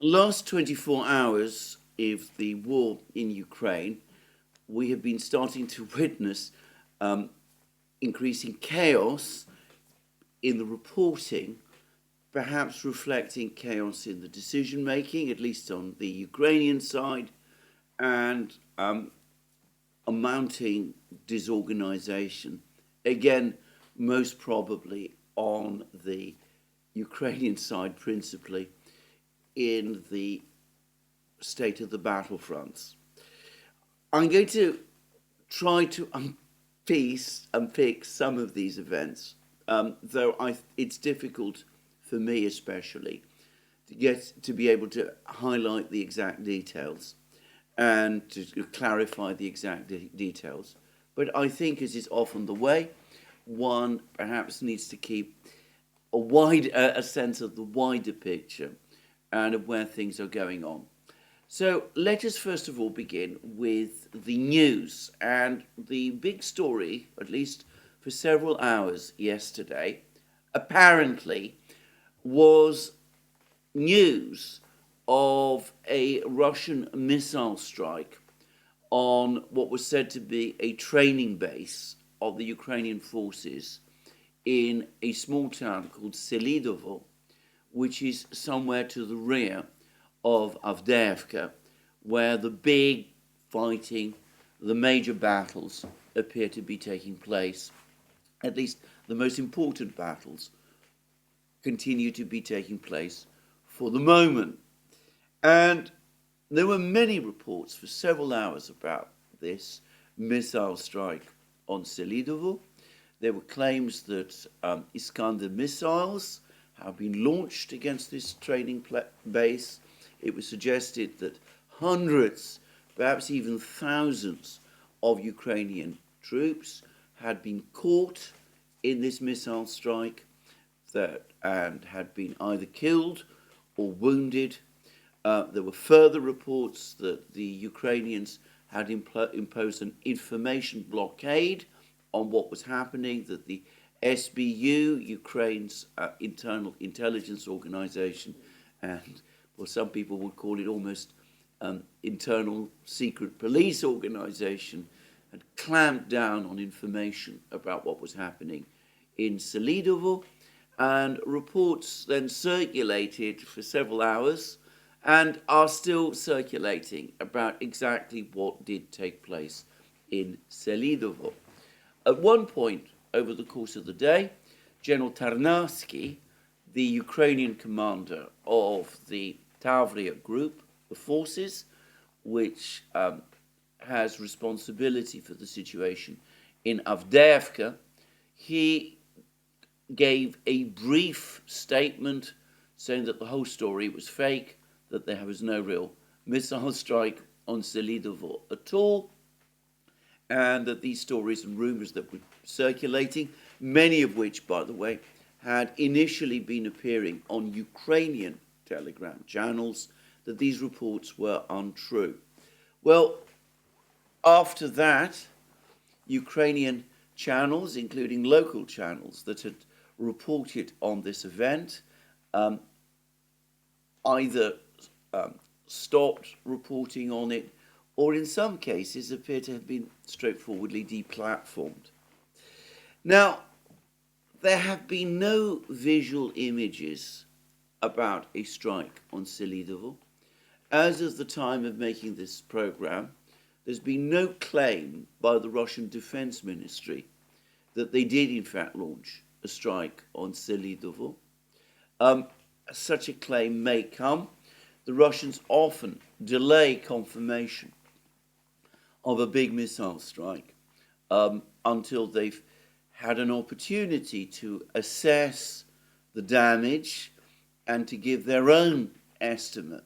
Last 24 hours of the war in Ukraine, we have been starting to witness increasing chaos in the reporting, perhaps reflecting chaos in the decision making, at least on the Ukrainian side, and a mounting disorganization. Again, most probably on the Ukrainian side, principally in the state of the battlefronts. I'm going to try to unpick some of these events, though it's difficult for me especially to be able to highlight the exact details and to clarify the exact details. But I think, as is often the way, one perhaps needs to keep a sense of the wider picture and of where things are going on. So let us first of all begin with the news. And the big story, at least for several hours yesterday, apparently was news of a Russian missile strike on what was said to be a training base of the Ukrainian forces in a small town called Selidovo, which is somewhere to the rear of Avdeyevka, where the big fighting, the major battles appear to be taking place. At least the most important battles continue to be taking place for the moment. And there were many reports for several hours about this missile strike on Selidovo. There were claims that Iskander missiles have been launched against this training base. It was suggested that hundreds, perhaps even thousands of Ukrainian troops had been caught in this missile strike and had been either killed or wounded. There were further reports that the Ukrainians had imposed an information blockade on what was happening, that the SBU, Ukraine's internal intelligence organization, and well, some people would call it almost internal secret police organization, had clamped down on information about what was happening in Selidovo, and reports then circulated for several hours and are still circulating about exactly what did take place in Selidovo. At one point over the course of the day, General Tarnavsky, the Ukrainian commander of the Tavria group, the forces, which has responsibility for the situation in Avdeyevka, he gave a brief statement saying that the whole story was fake, that there was no real missile strike on Selidovo at all, and that these stories and rumors that were circulating, many of which, by the way, had initially been appearing on Ukrainian telegram channels, that these reports were untrue. Well, after that, Ukrainian channels, including local channels that had reported on this event, either stopped reporting on it, or in some cases appear to have been straightforwardly deplatformed. Now, there have been no visual images about a strike on Selidovo. As of the time of making this program, there's been no claim by the Russian Defense Ministry that they did in fact launch a strike on Selidovo. Such a claim may come. The Russians often delay confirmation of a big missile strike until they've had an opportunity to assess the damage and to give their own estimate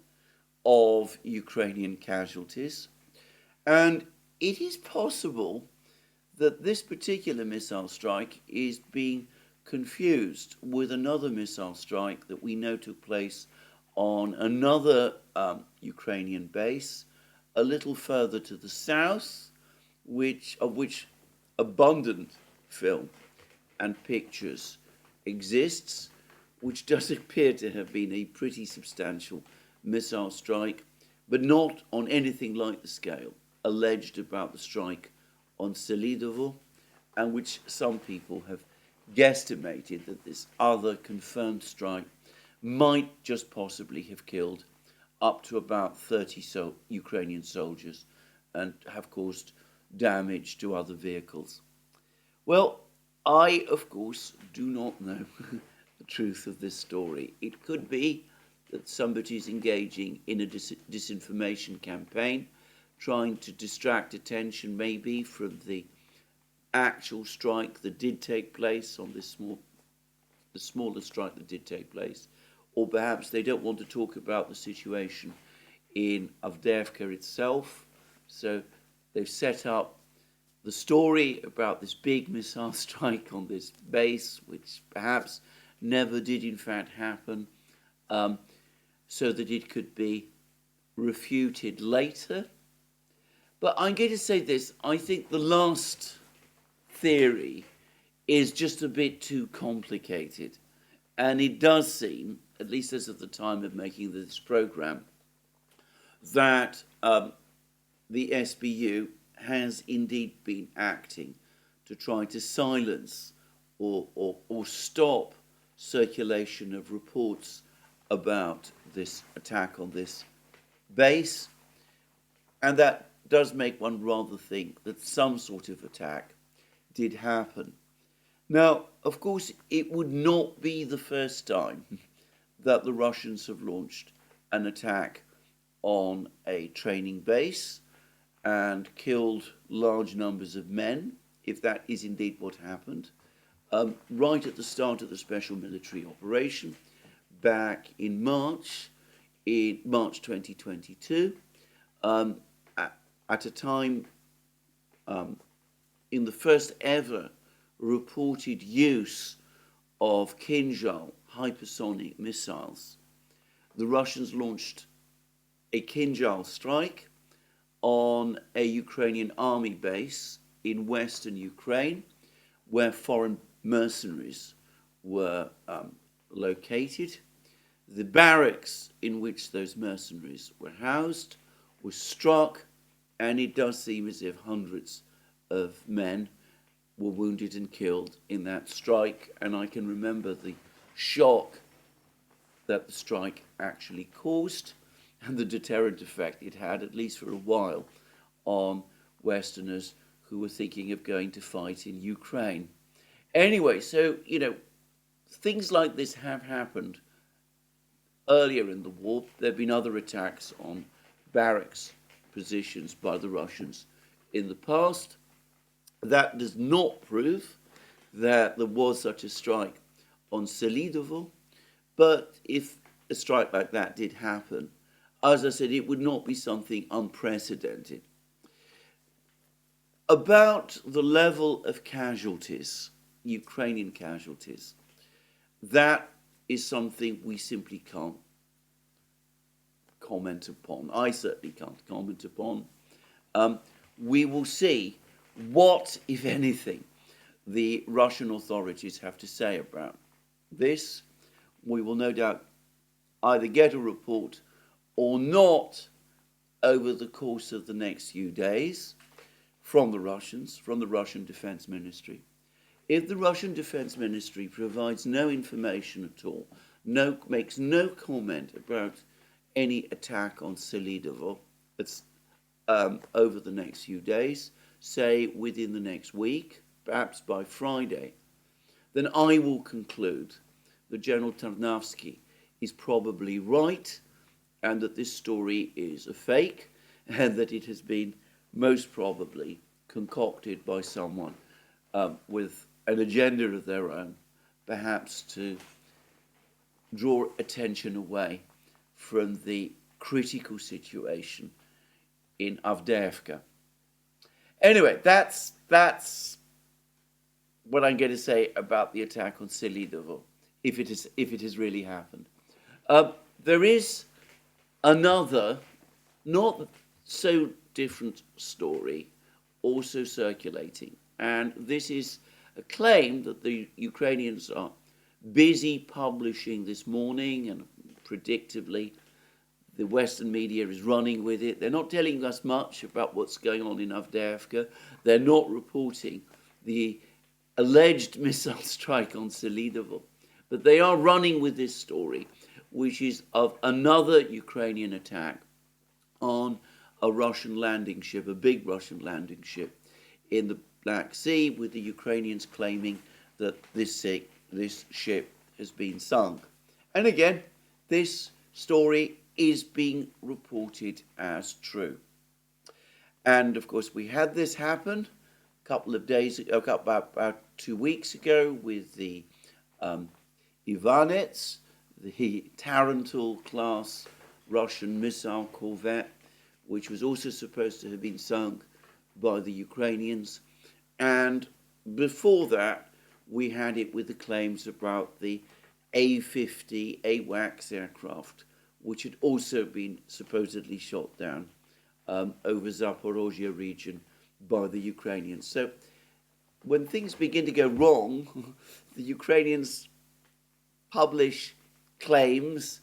of Ukrainian casualties. And it is possible that this particular missile strike is being confused with another missile strike that we know took place on another Ukrainian base a little further to the south, of which abundant film and pictures exists, which does appear to have been a pretty substantial missile strike, but not on anything like the scale alleged about the strike on Selidovo, and which some people have guesstimated that this other confirmed strike might just possibly have killed up to about 30 Ukrainian soldiers and have caused damage to other vehicles. Well, I, of course, do not know the truth of this story. It could be that somebody is engaging in a disinformation campaign, trying to distract attention maybe from the actual strike that did take place on this the smaller strike that did take place, or perhaps they don't want to talk about the situation in Avdeyevka itself, so they've set up the story about this big missile strike on this base, which perhaps never did in fact happen, so that it could be refuted later. But I'm going to say this, I think the last theory is just a bit too complicated. And it does seem, at least as of the time of making this program, that the SBU has indeed been acting to try to silence or stop circulation of reports about this attack on this base. And that does make one rather think that some sort of attack did happen. Now, of course, it would not be the first time that the Russians have launched an attack on a training base and killed large numbers of men, if that is indeed what happened, right at the start of the special military operation, back in March 2022, at a time in the first ever reported use of Kinzhal hypersonic missiles. The Russians launched a Kinzhal strike on a Ukrainian army base in western Ukraine, where foreign mercenaries were located. The barracks in which those mercenaries were housed was struck, and it does seem as if hundreds of men were wounded and killed in that strike. And I can remember the shock that the strike actually caused and the deterrent effect it had, at least for a while, on Westerners who were thinking of going to fight in Ukraine. Anyway, so, things like this have happened earlier in the war. There have been other attacks on barracks positions by the Russians in the past. That does not prove that there was such a strike on Selidovo, but if a strike like that did happen, as I said, it would not be something unprecedented. About the level of casualties, Ukrainian casualties, that is something we simply can't comment upon. I certainly can't comment upon. We will see what, if anything, the Russian authorities have to say about this. We will no doubt either get a report or not over the course of the next few days from the Russians, from the Russian Defense Ministry. If the Russian Defense Ministry provides no information at all, makes no comment about any attack on Selidovo over the next few days, say within the next week, perhaps by Friday, then I will conclude that General Tarnavsky is probably right and that this story is a fake and that it has been most probably concocted by someone with an agenda of their own, perhaps to draw attention away from the critical situation in Avdeyevka. Anyway, that's what I'm going to say about the attack on Selidovo, if it has really happened. There is another, not so different story, also circulating, and this is a claim that the Ukrainians are busy publishing this morning, and predictably The Western media is running with it. They're not telling us much about what's going on in Avdeyevka. They're not reporting the alleged missile strike on Selidovo. But they are running with this story, which is of another Ukrainian attack on a Russian landing ship, a big Russian landing ship in the Black Sea, with the Ukrainians claiming that this ship has been sunk. And again, this story is being reported as true. And of course, we had this happen a couple of days ago, about 2 weeks ago, with the Ivanets, the Tarantul class Russian missile corvette, which was also supposed to have been sunk by the Ukrainians. And before that, we had it with the claims about the A-50 AWACS aircraft, which had also been supposedly shot down over Zaporozhye region by the Ukrainians. So when things begin to go wrong, the Ukrainians publish claims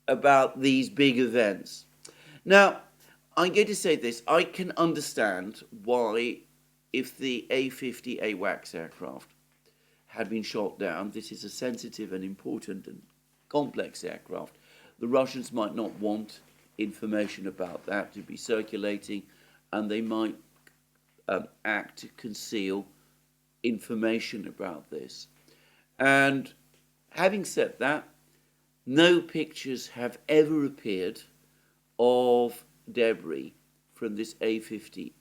about these big events. Now, I'm going to say this. I can understand why, if the A-50 AWACS aircraft had been shot down, this is a sensitive and important and complex aircraft, the Russians might not want information about that to be circulating, and they might act to conceal information about this. And having said that, no pictures have ever appeared of debris from this A-50,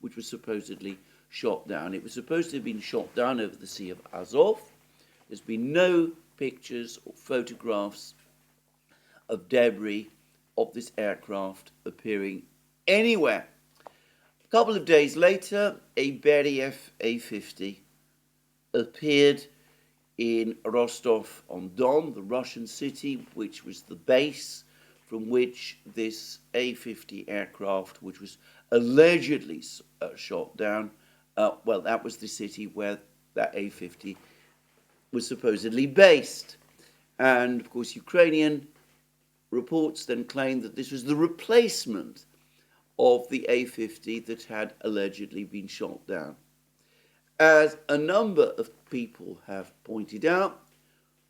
which was supposedly shot down. It was supposed to have been shot down over the Sea of Azov. There's been no pictures or photographs of debris of this aircraft appearing anywhere. A couple of days later, a Beriev A-50 appeared in Rostov-on-Don, the Russian city, which was the base from which this A-50 aircraft, which was allegedly shot down, well, that was the city where that A-50 was supposedly based. And, of course, Ukrainian reports then claimed that this was the replacement of the A-50 that had allegedly been shot down. As a number of people have pointed out,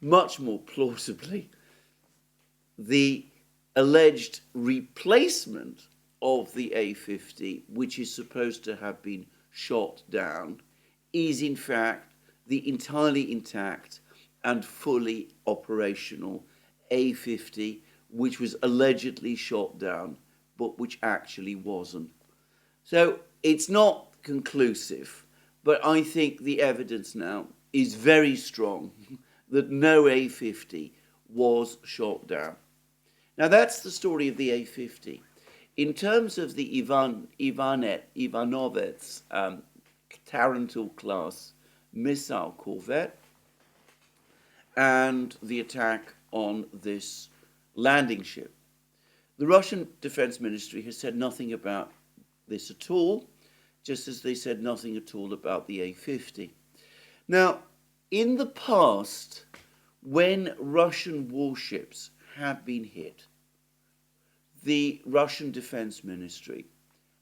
much more plausibly, the alleged replacement of the A-50, which is supposed to have been shot down, is in fact the entirely intact and fully operational A-50, which was allegedly shot down, but which actually wasn't. So it's not conclusive, but I think the evidence now is very strong that no A-50 was shot down. Now that's the story of the A-50. In terms of the Ivanovets Tarantul class missile corvette and the attack on this landing ship, the Russian Defense Ministry has said nothing about this at all, just as they said nothing at all about the A-50. Now, in the past, when Russian warships have been hit, the Russian Defense Ministry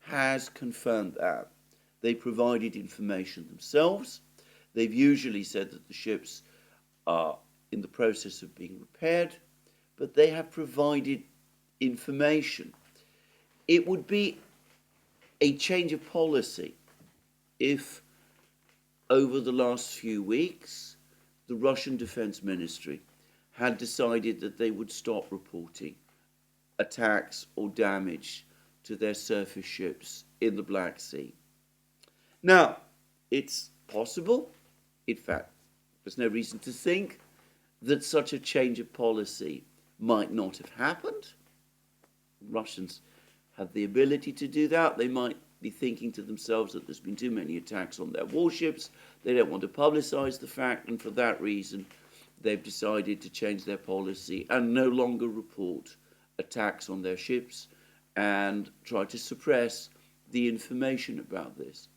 has confirmed that. They provided information themselves. They've usually said that the ships are in the process of being repaired, but they have provided information. It would be a change of policy if, over the last few weeks, the Russian Defense Ministry had decided that they would stop reporting attacks or damage to their surface ships in the Black Sea. Now, it's possible, in fact, there's no reason to think that such a change of policy might not have happened. Russians have the ability to do that. They might be thinking to themselves that there's been too many attacks on their warships. They don't want to publicize the fact, and for that reason, they've decided to change their policy and no longer report attacks on their ships and try to suppress the information about this.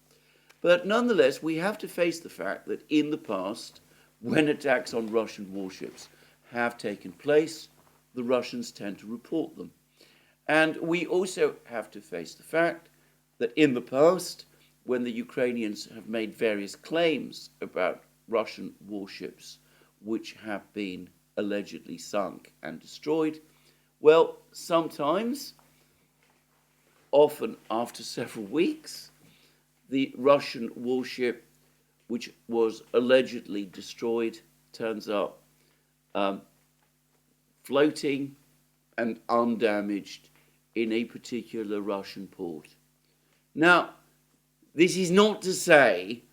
But nonetheless, we have to face the fact that in the past, when attacks on Russian warships have taken place, the Russians tend to report them. And we also have to face the fact that in the past, when the Ukrainians have made various claims about Russian warships which have been allegedly sunk and destroyed, well, sometimes, often after several weeks, the Russian warship which was allegedly destroyed turns up floating and undamaged in a particular Russian port. Now, this is not to say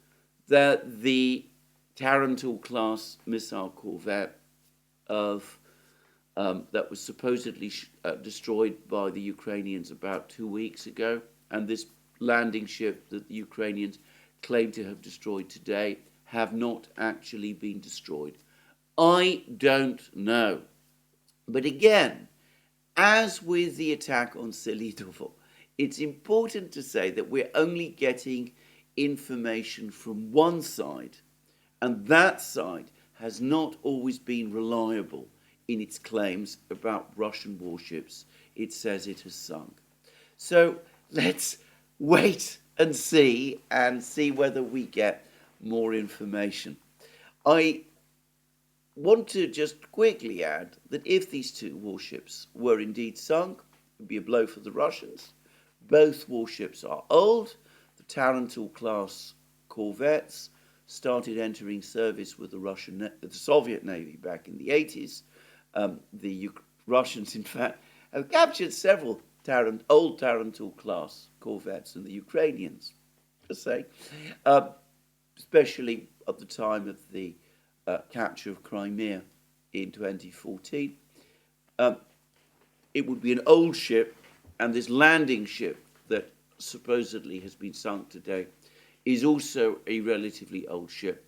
that the Tarantul-class missile corvette that was supposedly destroyed by the Ukrainians about 2 weeks ago, and this landing ship that the Ukrainians claim to have destroyed today, have not actually been destroyed. I don't know. But again, as with the attack on Selidovo, it's important to say that we're only getting information from one side, and that side has not always been reliable in its claims about Russian warships it says it has sunk. So let's wait and see whether we get more information. I want to just quickly add that if these two warships were indeed sunk, it would be a blow for the Russians. Both warships are old. The Tarantul-class corvettes started entering service with the Soviet Navy back in the 80s. The Russians, in fact, have captured several old Tarantul-class corvettes, and the Ukrainians, per se, especially at the time of the capture of Crimea in 2014. It would be an old ship, and this landing ship that supposedly has been sunk today is also a relatively old ship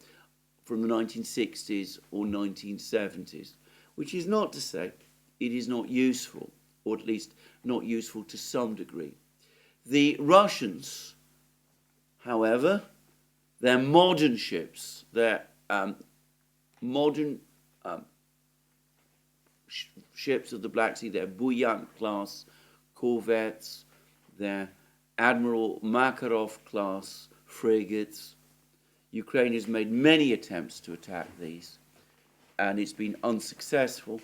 from the 1960s or 1970s, which is not to say it is not useful, or at least not useful to some degree. The Russians, however, their modern ships, their modern ships of the Black Sea, their Buyan-class corvettes, their Admiral Makarov-class frigates. Ukraine has made many attempts to attack these, and it's been unsuccessful.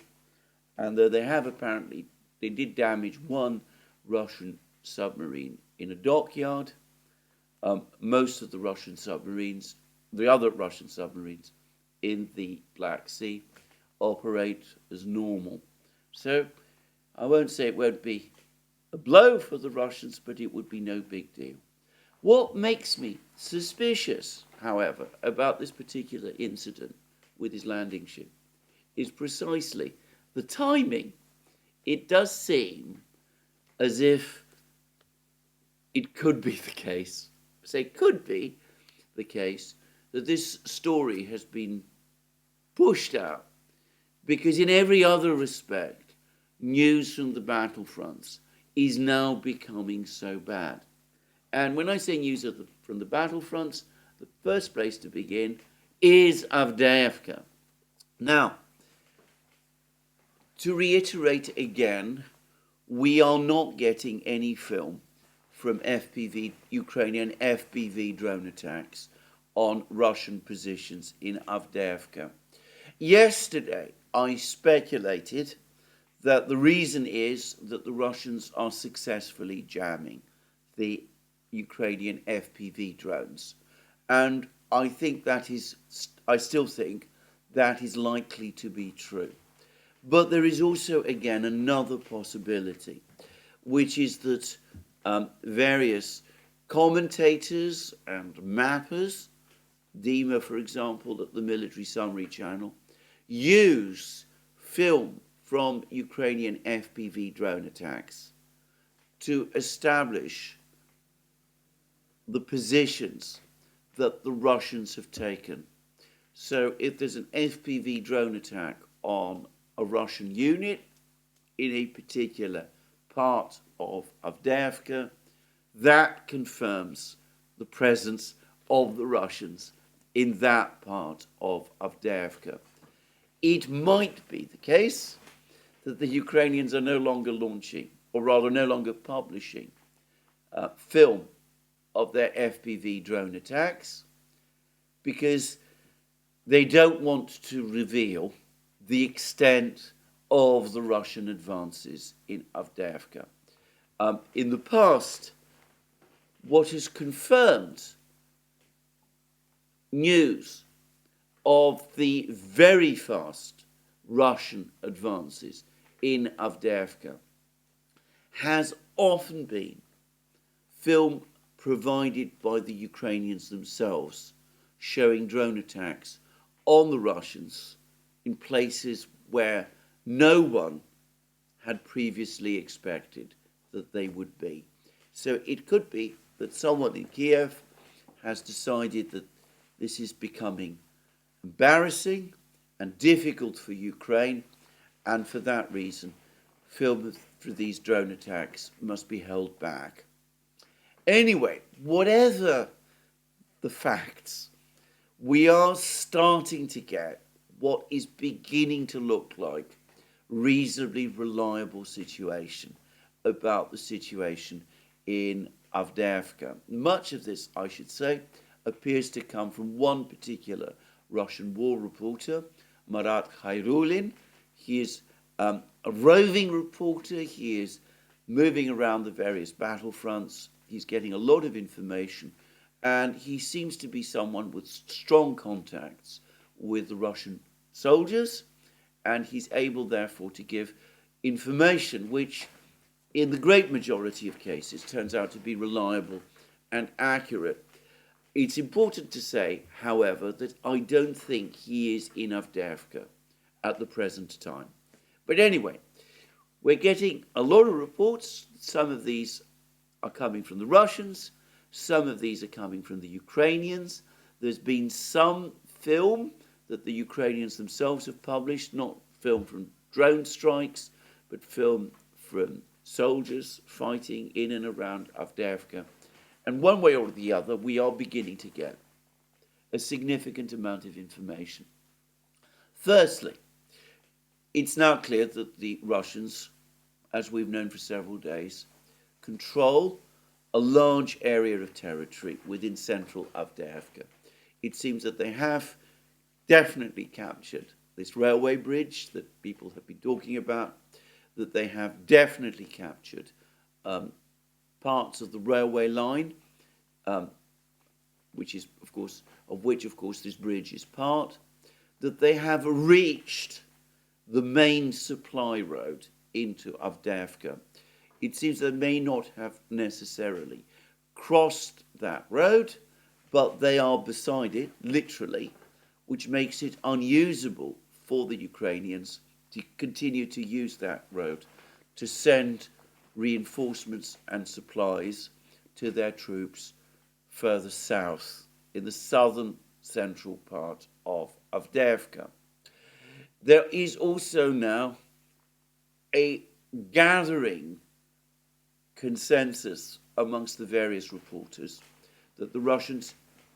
And though they have apparently, they did damage one Russian submarine in a dockyard, most of the Russian submarines, the other Russian submarines in the Black Sea, operate as normal. So I won't say it won't be a blow for the Russians, but it would be no big deal. What makes me suspicious, however, about this particular incident with his landing ship is precisely the timing. It does seem as if it could be the case, could be the case, that this story has been pushed out because in every other respect, news from the battlefronts is now becoming so bad. And when I say news from the battlefronts, the first place to begin is Avdeyevka. Now, to reiterate again, we are not getting any film from Ukrainian FPV drone attacks on Russian positions in Avdeyevka. Yesterday, I speculated that the reason is that the Russians are successfully jamming the Ukrainian FPV drones. And I still think that is likely to be true. But there is also, again, another possibility, which is that various commentators and mappers, Dima, for example, at the Military Summary Channel, use film from Ukrainian FPV drone attacks to establish the positions that the Russians have taken. So if there's an FPV drone attack on a Russian unit in a particular part of Avdeyevka, that confirms the presence of the Russians in that part of Avdeyevka. It might be the case that the Ukrainians are no longer launching, or rather no longer publishing, film of their FPV drone attacks because they don't want to reveal the extent of the Russian advances in Avdeyevka. In the past, what has confirmed news of the very fast Russian advances in Avdeyevka has often been film provided by the Ukrainians themselves, showing drone attacks on the Russians in places where no one had previously expected that they would be. So it could be that someone in Kiev has decided that this is becoming embarrassing and difficult for Ukraine, and for that reason, film for these drone attacks must be held back. Anyway, whatever the facts, we are starting to get what is beginning to look like reasonably reliable situation about the situation in Avdeyevka. Much of this, I should say, appears to come from one particular Russian war reporter, Marat Khairulin. He is a roving reporter. He is moving around the various battlefronts. He's getting a lot of information, and he seems to be someone with strong contacts with the Russian soldiers, and he's able, therefore, to give information which, in the great majority of cases, turns out to be reliable and accurate. It's important to say, however, that I don't think he is in Avdeyevka at the present time. But anyway, we're getting a lot of reports. Some of these are coming from the Russians. Some of these are coming from the Ukrainians. There's been some film that the Ukrainians themselves have published, not film from drone strikes, but film from soldiers fighting in and around Avdeyevka. And one way or the other, we are beginning to get a significant amount of information. Firstly, it's now clear that the Russians, as we've known for several days, control a large area of territory within central Avdeyevka. It seems that they have definitely captured this railway bridge that people have been talking about, that they have definitely captured parts of the railway line, which of course this bridge is part, that they have reached the main supply road into Avdeyevka. It seems they may not have necessarily crossed that road, but they are beside it, literally, which makes it unusable for the Ukrainians to continue to use that road to send reinforcements and supplies to their troops further south in the southern central part of Avdeyevka. There is also now a gathering consensus amongst the various reporters that the Russians,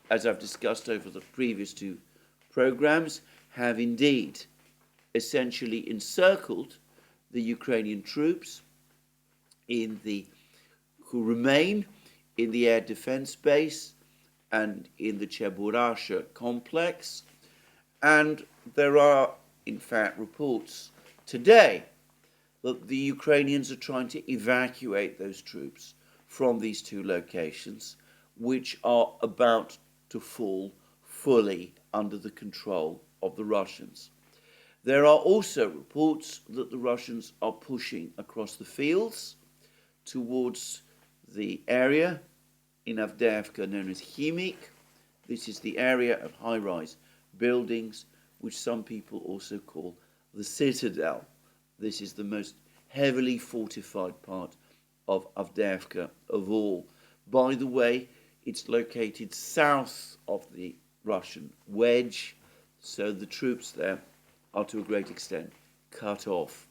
as I've discussed over the previous two programs, have indeed essentially encircled the Ukrainian troops who remain in the air defense base and in the Cheburasha complex. And there are, in fact, reports today that the Ukrainians are trying to evacuate those troops from these two locations, which are about to fall fully under the control of the Russians. There are also reports that the Russians are pushing across the fields towards the area in Avdeyevka known as Khimik. This is the area of high-rise buildings, which some people also call the citadel. This is the most heavily fortified part of Avdeyevka of all. By the way, it's located south of the Russian wedge, so the troops there are to a great extent cut off.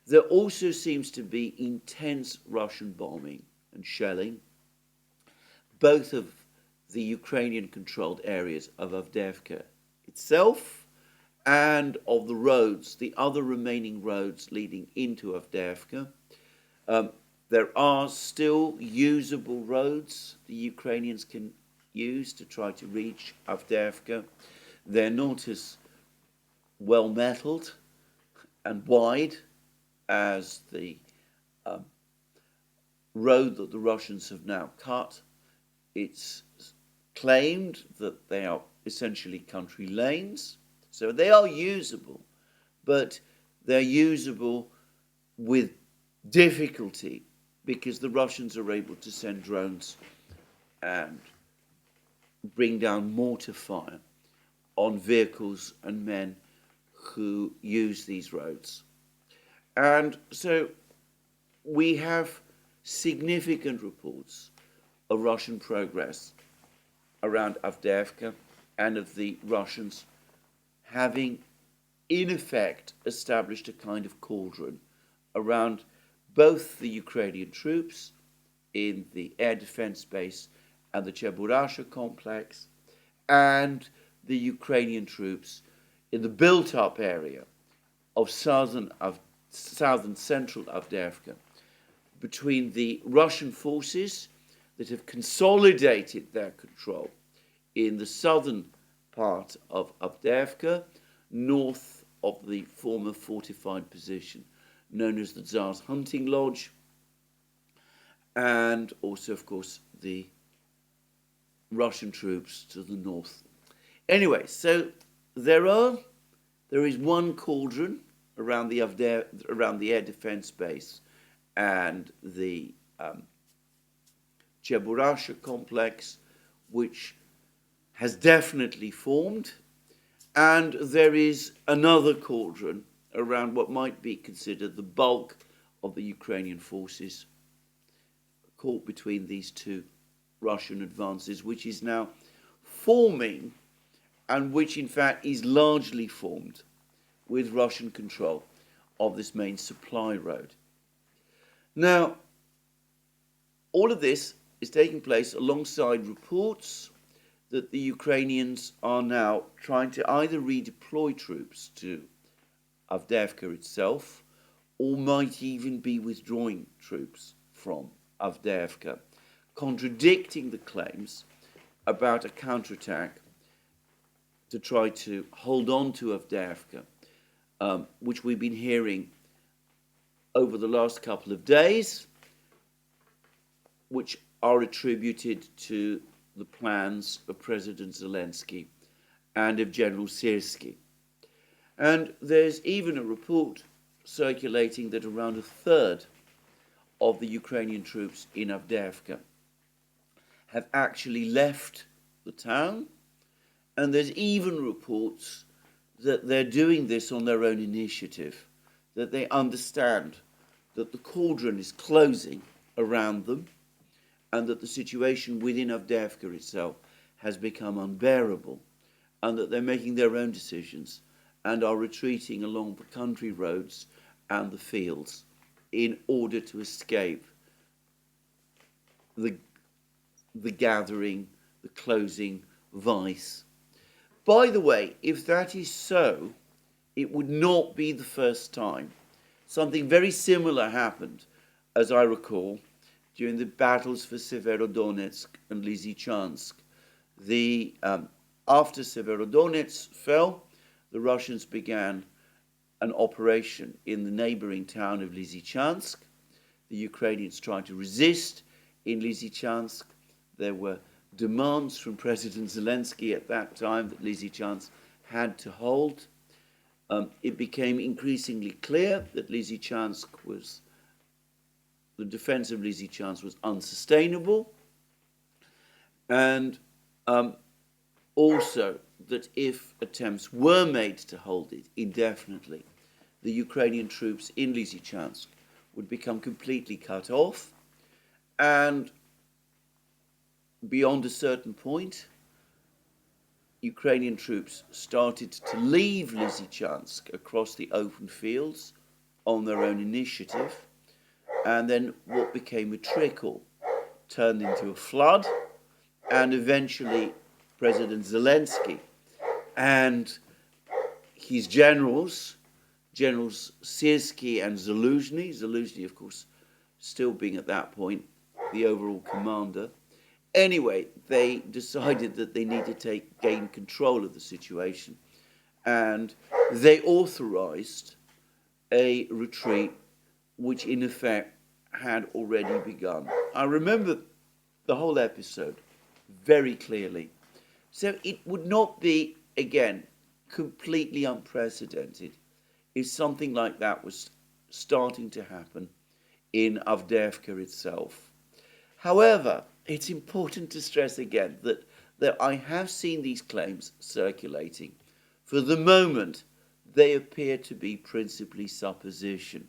There also seems to be intense Russian bombing and shelling, both of the Ukrainian-controlled areas of Avdeyevka itself and of the roads, the other remaining roads leading into Avdeyevka. There are still usable roads the Ukrainians can use to try to reach Avdeyevka. They're not as well metalled and wide as the road that the Russians have now cut. It's claimed that they are essentially country lanes, so they are usable, but they're usable with difficulty because the Russians are able to send drones and bring down mortar fire on vehicles and men who use these roads. And so we have significant reports of Russian progress around Avdeyevka and of the Russians having, in effect, established a kind of cauldron around both the Ukrainian troops in the air defense base and the Cheburasha complex and the Ukrainian troops in the built-up area of southern central Avdeyevka, between the Russian forces that have consolidated their control in the southern part of Avdeyevka, north of the former fortified position known as the Tsar's Hunting Lodge, and also, of course, the Russian troops to the north. Anyway, so there is one cauldron around the air defense base and the Cheburasha complex, which has definitely formed, and there is another cauldron around what might be considered the bulk of the Ukrainian forces caught between these two Russian advances, which is now forming, and which in fact is largely formed with Russian control of this main supply road. Now, all of this is taking place alongside reports that the Ukrainians are now trying to either redeploy troops to Avdeyevka itself, or might even be withdrawing troops from Avdeyevka, contradicting the claims about a counterattack to try to hold on to Avdeyevka, which we've been hearing over the last couple of days, which are attributed to the plans of President Zelensky and of General Syrsky. And there's even a report circulating that around a third of the Ukrainian troops in Avdeyevka have actually left the town, and there's even reports that they're doing this on their own initiative, that they understand that the cauldron is closing around them and that the situation within Avdeyevka itself has become unbearable, and that they're making their own decisions and are retreating along the country roads and the fields in order to escape the gathering, the closing vice. By the way, if that is so, it would not be the first time. Something very similar happened, as I recall, during the battles for Severodonetsk and Lysychansk. After Severodonetsk fell, the Russians began an operation in the neighboring town of Lysychansk. The Ukrainians tried to resist in Lysychansk. There were demands from President Zelensky at that time that Lysychansk had to hold. It became increasingly clear that the defense of Lysychansk was unsustainable, and also that if attempts were made to hold it indefinitely, the Ukrainian troops in Lysychansk would become completely cut off, and beyond a certain point, Ukrainian troops started to leave Lysychansk across the open fields on their own initiative, and then what became a trickle turned into a flood, and eventually President Zelensky and his generals, Generals Syrsky and Zaluzhny, of course, still being at that point the overall commander. Anyway, they decided that they needed to gain control of the situation, and they authorized a retreat which in effect had already begun. I remember the whole episode very clearly. So it would not be, again, completely unprecedented if something like that was starting to happen in Avdeyevka itself. However, it's important to stress again that I have seen these claims circulating. For the moment, they appear to be principally supposition.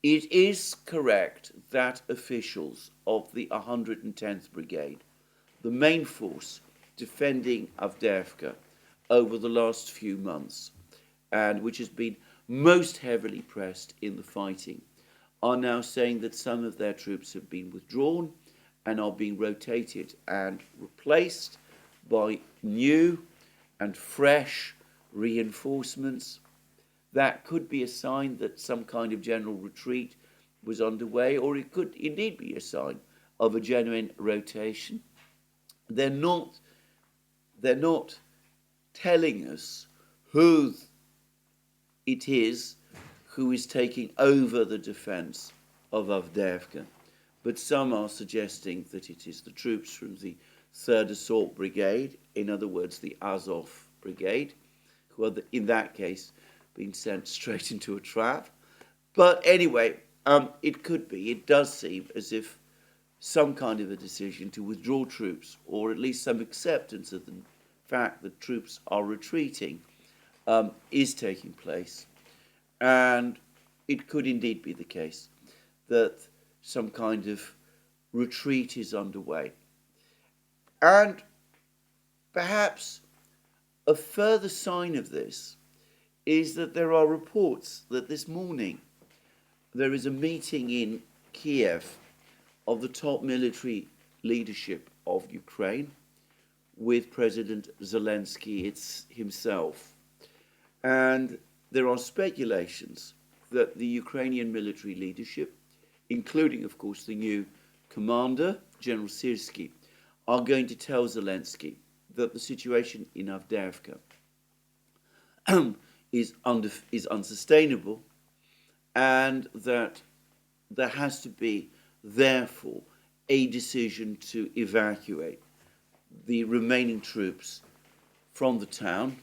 It is correct that officials of the 110th Brigade, the main force defending Avdeyevka over the last few months, and which has been most heavily pressed in the fighting, are now saying that some of their troops have been withdrawn and are being rotated and replaced by new and fresh reinforcements. That could be a sign that some kind of general retreat was underway, or it could indeed be a sign of a genuine rotation. They're not telling us who it is who is taking over the defense of Avdeyevka, but some are suggesting that it is the troops from the 3rd Assault Brigade, in other words, the Azov Brigade, who are, in that case, being sent straight into a trap. But anyway, it could be, it does seem as if some kind of a decision to withdraw troops, or at least some acceptance of the fact that troops are retreating, is taking place. And it could indeed be the case that some kind of retreat is underway. And perhaps a further sign of this is that there are reports that this morning there is a meeting in Kiev of the top military leadership of Ukraine with President Zelensky himself. And there are speculations that the Ukrainian military leadership, including, of course, the new commander, General Syrsky, are going to tell Zelensky that the situation in Avdeyevka is unsustainable, and that there has to be, therefore, a decision to evacuate the remaining troops from the town,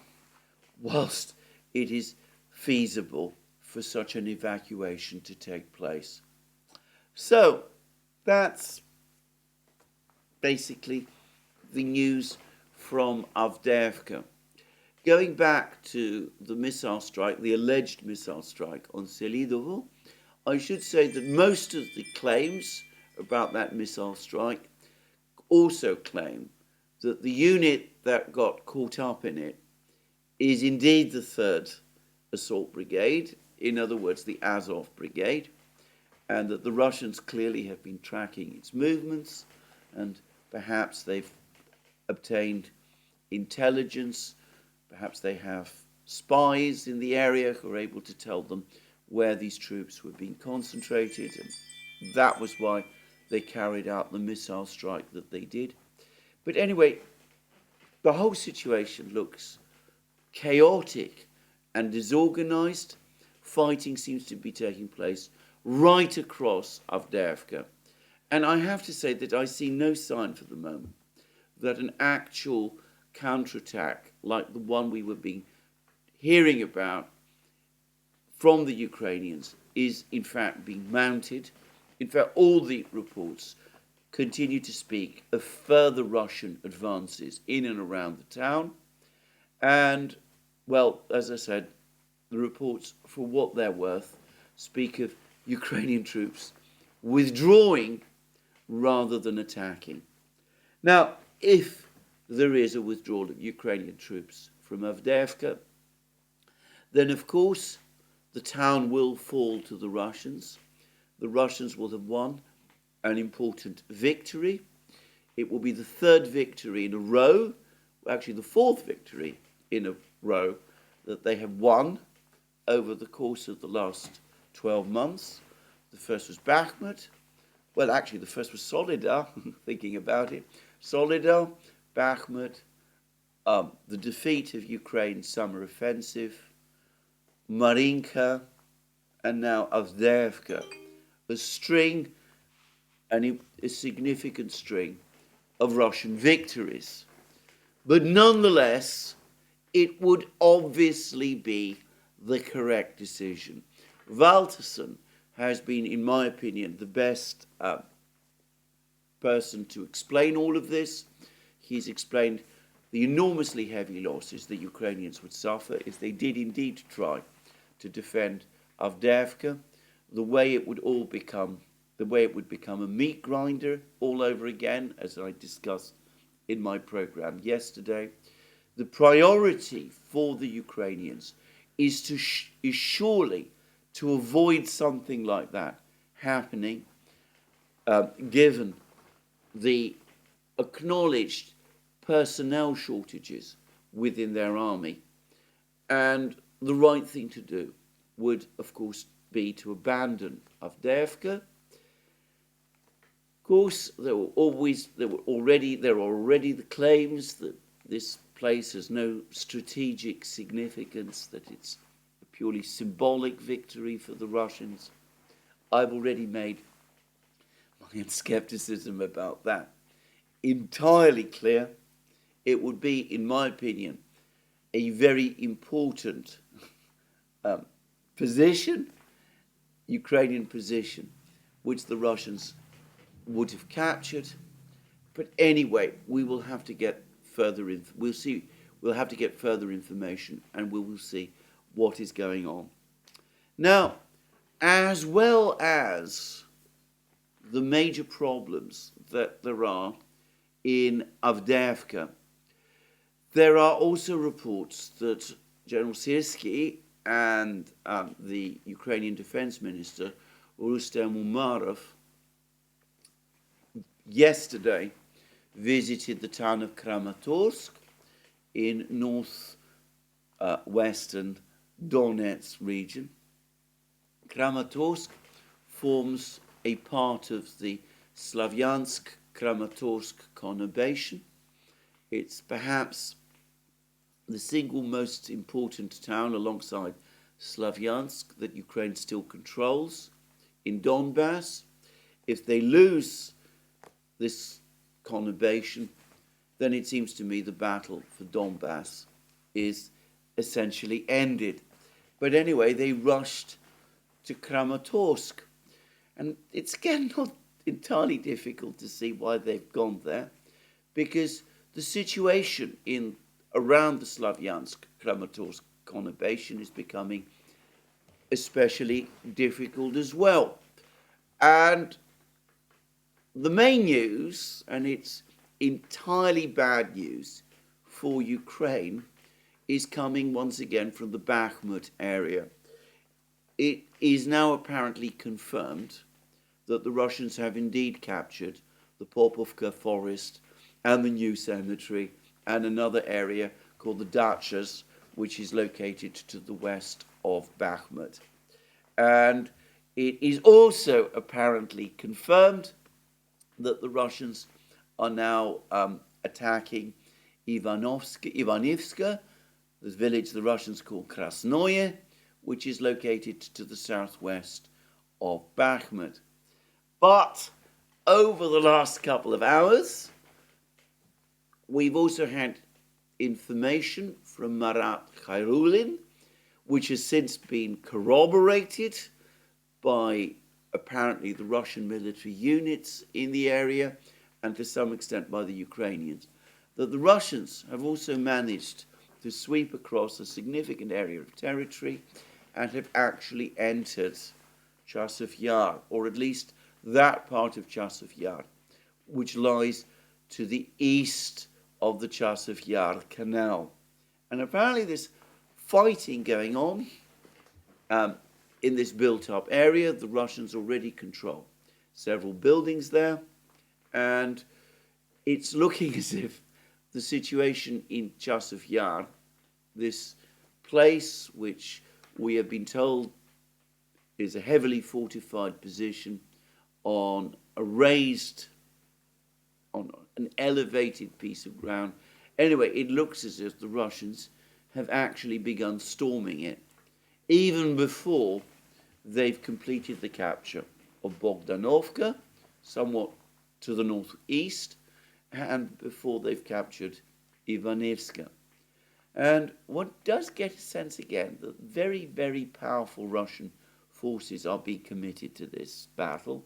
whilst it is feasible for such an evacuation to take place. So that's basically the news from Avdeyevka. Going back to the missile strike, the alleged missile strike on Selidovo, I should say that most of the claims about that missile strike also claim that the unit that got caught up in it is indeed the 3rd Assault Brigade, in other words, the Azov Brigade, and that the Russians clearly have been tracking its movements, and perhaps they've obtained intelligence, perhaps they have spies in the area who are able to tell them where these troops were being concentrated, and that was why they carried out the missile strike that they did. But anyway, the whole situation looks chaotic and disorganized. Fighting seems to be taking place right across Avdeyevka. And I have to say that I see no sign for the moment that an actual counterattack like the one we were hearing about from the Ukrainians is in fact being mounted. In fact, all the reports continue to speak of further Russian advances in and around the town. And, well, as I said, the reports, for what they're worth, speak of Ukrainian troops withdrawing rather than attacking. Now, if there is a withdrawal of Ukrainian troops from Avdeyevka, then of course the town will fall to the Russians. The Russians will have won an important victory. It will be the 3rd victory in a row, actually the 4th victory in a row, that they have won over the course of the last 12 months. The first was Bakhmut. Well, actually, the first was Solidar, thinking about it. Solidar, Bakhmut, the defeat of Ukraine's summer offensive, Marinka, and now Avdeyevka. A string, and a significant string, of Russian victories. But nonetheless, it would obviously be the correct decision. Valterson has been, in my opinion, the best person to explain all of this. He's explained the enormously heavy losses the Ukrainians would suffer if they did indeed try to defend Avdeyevka, the way it would become a meat grinder all over again, as I discussed in my program yesterday. The priority for the Ukrainians is surely to avoid something like that happening, given the acknowledged personnel shortages within their army. And the right thing to do would, of course, be to abandon Avdeyevka. Of course, there are already the claims that this place has no strategic significance, that it's a purely symbolic victory for the Russians. I've already made my own skepticism about that entirely clear. It would be, in my opinion, a very important position, Ukrainian position, which the Russians would have captured. But anyway, we will have to get further we'll have to get further information, and we will see what is going on. Now, as well as the major problems that there are in Avdeyevka, there are also reports that General Syrsky and the Ukrainian Defense Minister, Rustem Umerov, yesterday visited the town of Kramatorsk in northwestern Donetsk region. Kramatorsk forms a part of the Slavyansk-Kramatorsk conurbation. It's perhaps the single most important town alongside Slavyansk that Ukraine still controls in Donbass. If they lose this conurbation, then it seems to me the battle for Donbass is essentially ended. But anyway, they rushed to Kramatorsk. And it's again not entirely difficult to see why they've gone there, because the situation around the Slavyansk-Kramatorsk conurbation is becoming especially difficult as well. And the main news, and it's entirely bad news for Ukraine, is coming once again from the Bakhmut area. It is now apparently confirmed that the Russians have indeed captured the Popovka forest and the new cemetery and another area called the Dachas, which is located to the west of Bakhmut. And it is also apparently confirmed that the Russians are now attacking Ivanivska, the village the Russians call Krasnoye, which is located to the southwest of Bakhmut. But over the last couple of hours, we've also had information from Marat Khairulin, which has since been corroborated by apparently the Russian military units in the area and to some extent by the Ukrainians, that the Russians have also managed to sweep across a significant area of territory and have actually entered Chasiv Yar, or at least that part of Chasiv Yar, which lies to the east of the Chasiv Yar Canal. And apparently there's fighting going on in this built-up area. The Russians already control several buildings there, and it's looking as if the situation in Chasiv Yar, this place which we have been told is a heavily fortified position on an elevated piece of ground. Anyway, it looks as if the Russians have actually begun storming it, even before they've completed the capture of Bogdanovka, somewhat to the northeast, and before they've captured Ivanivska. And one does get a sense again that very, very powerful Russian forces are being committed to this battle.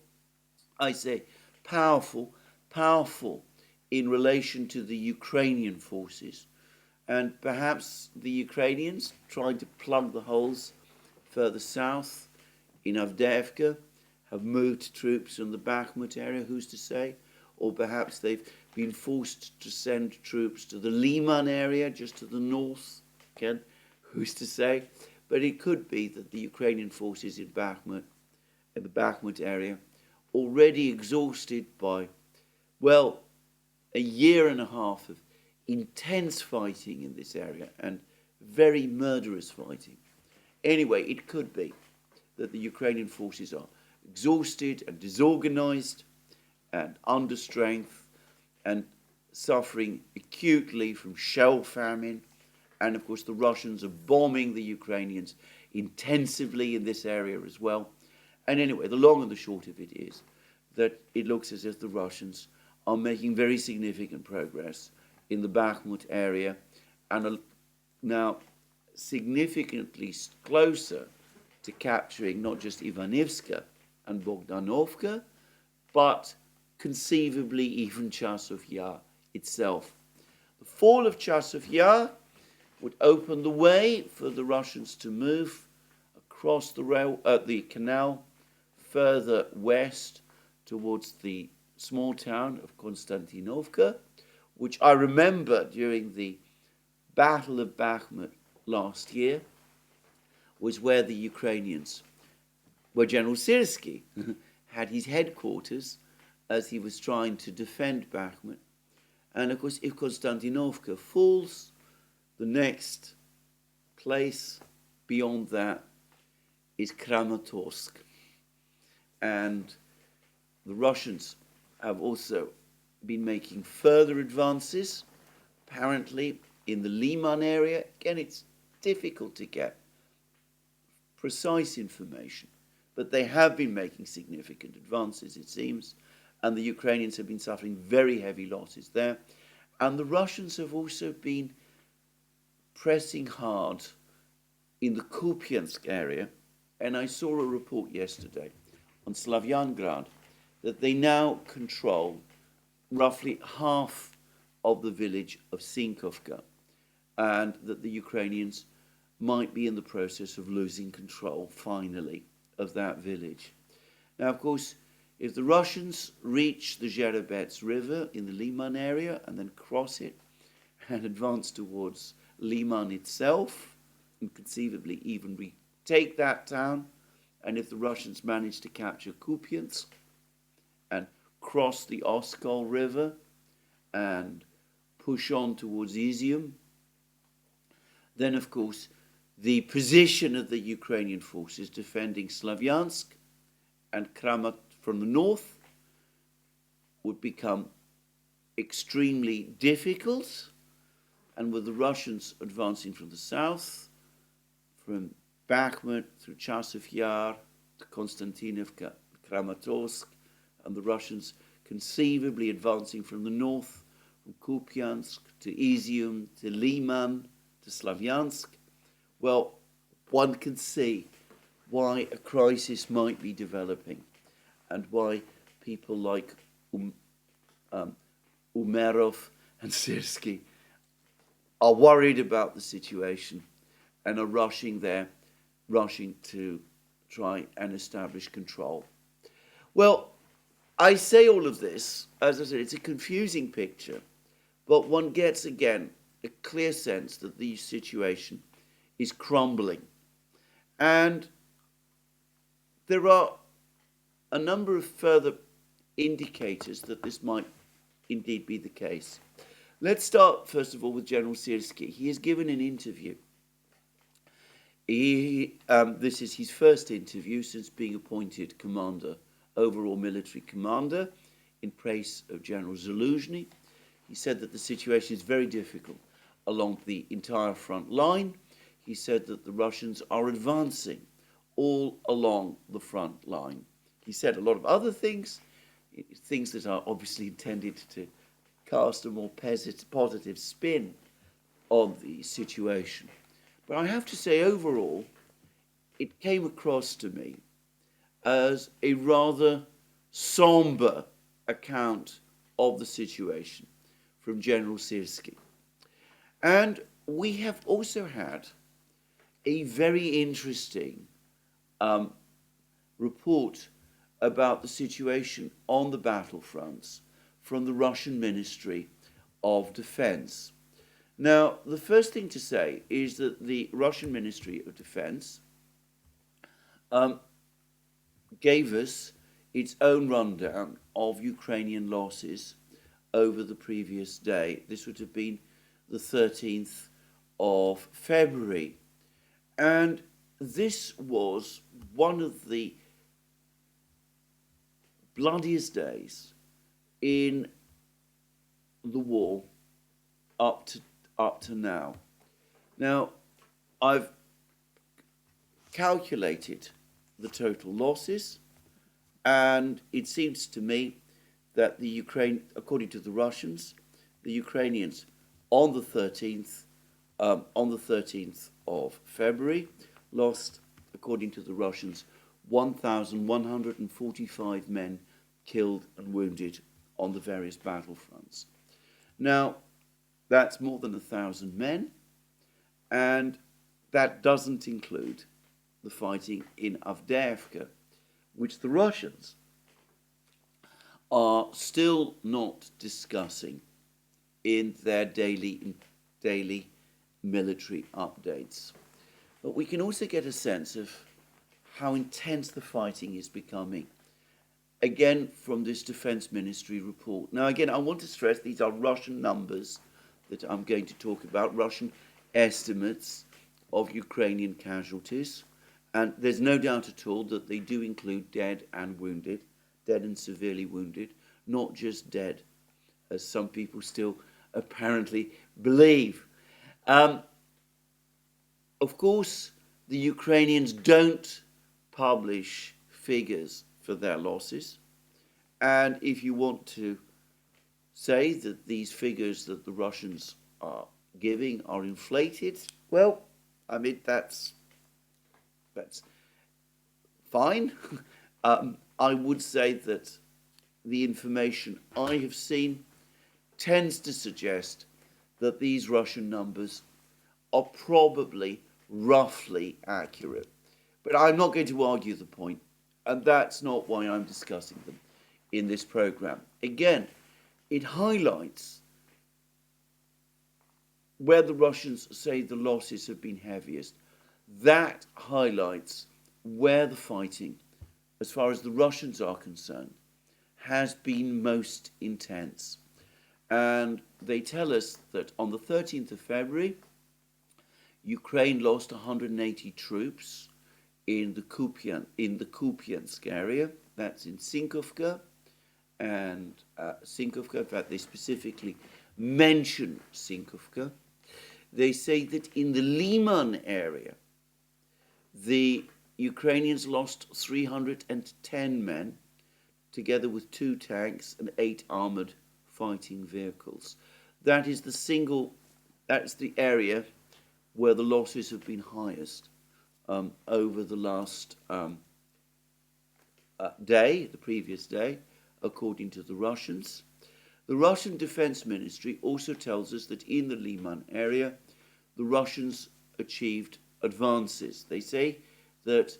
I say powerful in relation to the Ukrainian forces. And perhaps the Ukrainians trying to plug the holes further south in Avdeyevka have moved troops from the Bakhmut area, who's to say? Or perhaps they've been forced to send troops to the Liman area, just to the north, again, who's to say? But it could be that the Ukrainian forces in the Bakhmut area, already exhausted by, well, a year and a half of intense fighting in this area and very murderous fighting. Anyway, it could be that the Ukrainian forces are exhausted and disorganized and under strength and suffering acutely from shell famine. And of course, the Russians are bombing the Ukrainians intensively in this area as well. And anyway, the long and the short of it is that it looks as if the Russians are making very significant progress in the Bakhmut area and are now significantly closer to capturing not just Ivanivska and Bogdanovka, but conceivably even Chasov Yar itself. The fall of Chasov Yar would open the way for the Russians to move across the canal further west towards the small town of Konstantinovka, which I remember during the Battle of Bakhmut last year was where the Ukrainians, where General Syrsky had his headquarters as he was trying to defend Bakhmut. And of course, if Konstantinovka falls, the next place beyond that is Kramatorsk. And the Russians have also been making further advances, apparently in the Liman area. Again, it's difficult to get precise information, but they have been making significant advances, it seems, and the Ukrainians have been suffering very heavy losses there. And the Russians have also been pressing hard in the Kupiansk area, and I saw a report yesterday on Slavyangrad that they now control roughly half of the village of Sinkovka, and that the Ukrainians might be in the process of losing control, finally, of that village. Now, of course, if the Russians reach the Zherebets River in the Liman area and then cross it and advance towards Liman itself, and conceivably even retake that town, and if the Russians manage to capture Kupiansk and cross the Oskol River and push on towards Izium, then of course the position of the Ukrainian forces defending Slavyansk and Kramat from the north would become extremely difficult, and with the Russians advancing from the south, from Bakhmut through Chasov Yar to Konstantinovka, Kramatorsk, and the Russians conceivably advancing from the north, from Kupiansk to Izium to Liman to Slavyansk, well, one can see why a crisis might be developing and why people like Umerov and Syrsky are worried about the situation and are rushing to try and establish control. Well, I say all of this, as I said, it's a confusing picture, but one gets, again, a clear sense that the situation is crumbling. And there are a number of further indicators that this might indeed be the case. Let's start, first of all, with General Syrsky. He has given an interview This is his first interview since being appointed commander, overall military commander, in place of General Zaluzhny. He said that the situation is very difficult along the entire front line. He said that the Russians are advancing all along the front line. He said a lot of other things, things that are obviously intended to cast a more positive spin on the situation. But I have to say, overall, it came across to me as a rather somber account of the situation from General Syrsky. And we have also had a very interesting report about the situation on the battlefronts from the Russian Ministry of Defense. Now, the first thing to say is that the Russian Ministry of Defense gave us its own rundown of Ukrainian losses over the previous day. This would have been the 13th of February. And this was one of the bloodiest days in the war up to now. Now, I've calculated the total losses, and it seems to me that the Ukraine, according to the Russians, the Ukrainians on the 13th of February lost, according to the Russians, 1,145 men killed and wounded on the various battlefronts. Now, that's more than 1,000 men, and that doesn't include the fighting in Avdeyevka, which the Russians are still not discussing in their daily military updates. But we can also get a sense of how intense the fighting is becoming, again, from this Defense Ministry report. Now, again, I want to stress these are Russian numbers that I'm going to talk about, Russian estimates of Ukrainian casualties. And there's no doubt at all that they do include dead and wounded, dead and severely wounded, not just dead, as some people still apparently believe. Of course, the Ukrainians don't publish figures for their losses. And if you want to say that these figures that the Russians are giving are inflated, well, I mean, that's fine. I would say that the information I have seen tends to suggest that these Russian numbers are probably roughly accurate. But I'm not going to argue the point, and that's not why I'm discussing them in this program. Again, it highlights where the Russians say the losses have been heaviest. That highlights where the fighting, as far as the Russians are concerned, has been most intense. And they tell us that on the 13th of February, Ukraine lost 180 troops in the Kupiansk area. That's in Sinkovka. And Sinkovka, in fact, they specifically mention Sinkovka. They say that in the Liman area, the Ukrainians lost 310 men, together with 2 tanks and 8 armored fighting vehicles. That's the area where the losses have been highest over the last the previous day, according to the Russians. The Russian Defense Ministry also tells us that in the Liman area, the Russians achieved advances. They say that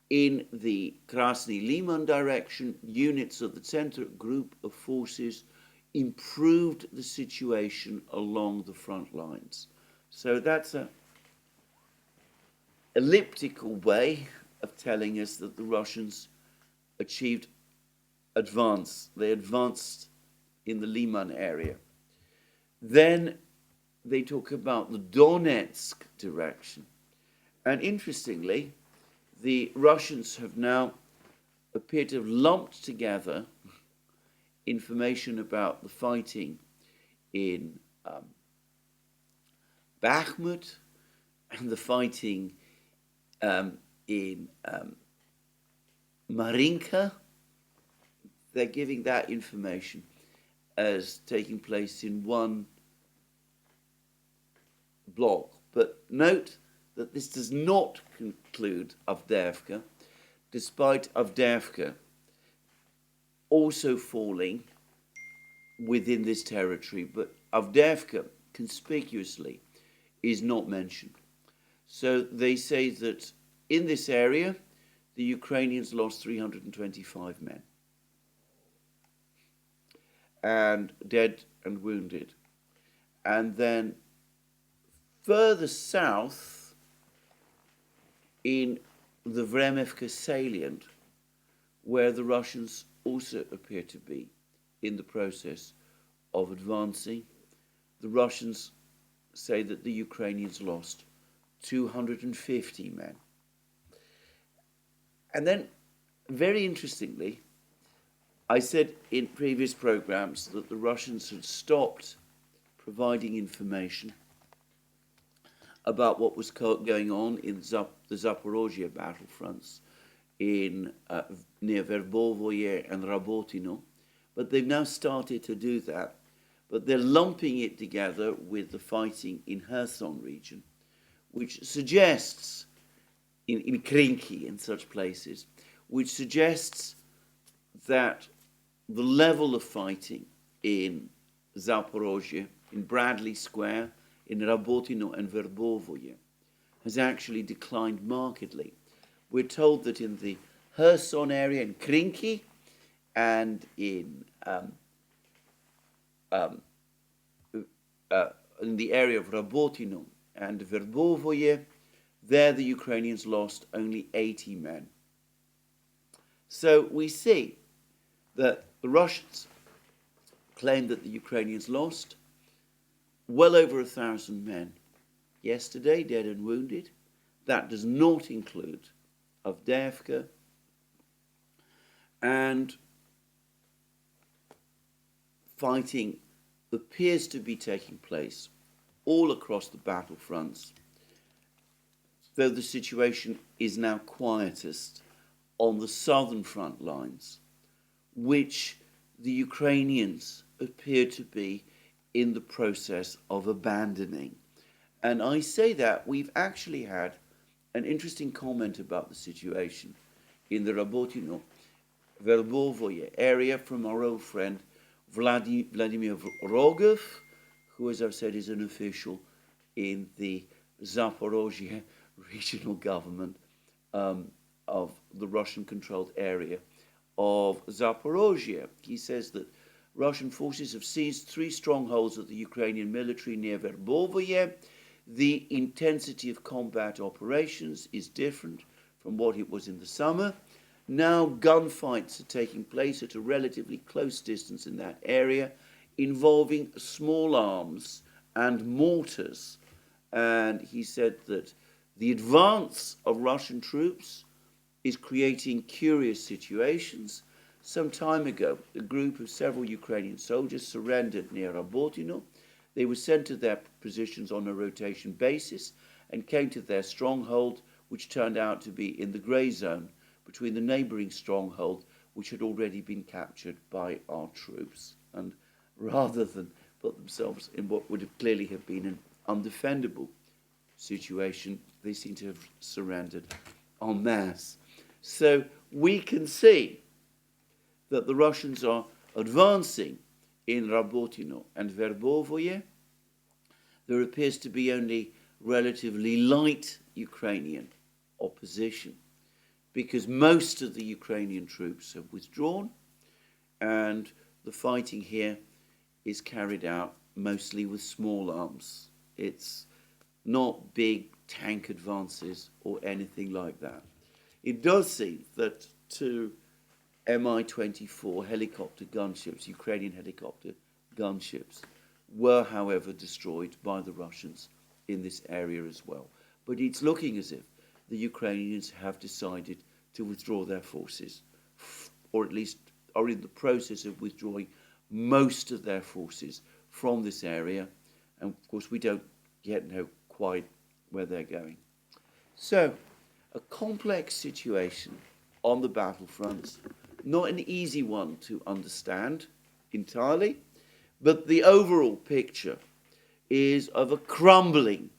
in the Krasny Liman direction, units of the Center Group of Forces improved the situation along the front lines. So that's an elliptical way of telling us that the Russians achieved advance. They advanced in the Liman area. Then they talk about the Donetsk direction. And interestingly, the Russians have now appeared to have lumped together information about the fighting in Bakhmut and the fighting in Marinka. They're giving that information as taking place in one block. But note that this does not conclude Avdeyevka, despite Avdeyevka also falling within this territory. But Avdeyevka conspicuously is not mentioned. So they say that in this area, the Ukrainians lost 325 men, and dead and wounded. And then further south, in the Vremevka salient, where the Russians also appear to be in the process of advancing, the Russians say that the Ukrainians lost 250 men. And then, very interestingly, I said in previous programs that the Russians had stopped providing information about what was going on in the Zaporozhye battlefronts near Verbovoye and Rabotino, but they've now started to do that. But they're lumping it together with the fighting in Kherson region, which suggests, in Krinky and such places, which suggests that the level of fighting in Zaporozhye, in Bradley Square, in Rabotino and Verbovoye has actually declined markedly. We're told that in the Kherson area, in Krinky, and in the area of Rabotino and Verbovoye, there the Ukrainians lost only 80 men. So we see that the Russians claim that the Ukrainians lost well over 1,000 men yesterday, dead and wounded. That does not include Avdeyevka. And fighting appears to be taking place all across the battlefronts, though the situation is now quietest on the southern front lines, which the Ukrainians appear to be in the process of abandoning. And I say that we've actually had an interesting comment about the situation in the Rabotino, Verbovoye area from our old friend Vladimir Rogov, who, as I've said, is an official in the Zaporozhye regional government of the Russian-controlled area of Zaporozhye. He says that Russian forces have seized 3 strongholds of the Ukrainian military near Verbovoye. The intensity of combat operations is different from what it was in the summer. Now gunfights are taking place at a relatively close distance in that area, involving small arms and mortars. And he said that the advance of Russian troops is creating curious situations. Some time ago, a group of several Ukrainian soldiers surrendered near Rabotino. They were sent to their positions on a rotation basis and came to their stronghold, which turned out to be in the grey zone between the neighbouring stronghold, which had already been captured by our troops. And rather than put themselves in what would have clearly have been an undefendable situation, they seem to have surrendered en masse. So we can see that the Russians are advancing in Rabotino and Verbovoye. There appears to be only relatively light Ukrainian opposition, because most of the Ukrainian troops have withdrawn, and the fighting here is carried out mostly with small arms. It's not big tank advances or anything like that. It does seem that 2 Mi-24 helicopter gunships, Ukrainian helicopter gunships, were, however, destroyed by the Russians in this area as well. But it's looking as if the Ukrainians have decided to withdraw their forces, or at least are in the process of withdrawing most of their forces from this area. And of course, we don't yet know quite where they're going. So, a complex situation on the battlefronts, not an easy one to understand entirely, but the overall picture is of a crumbling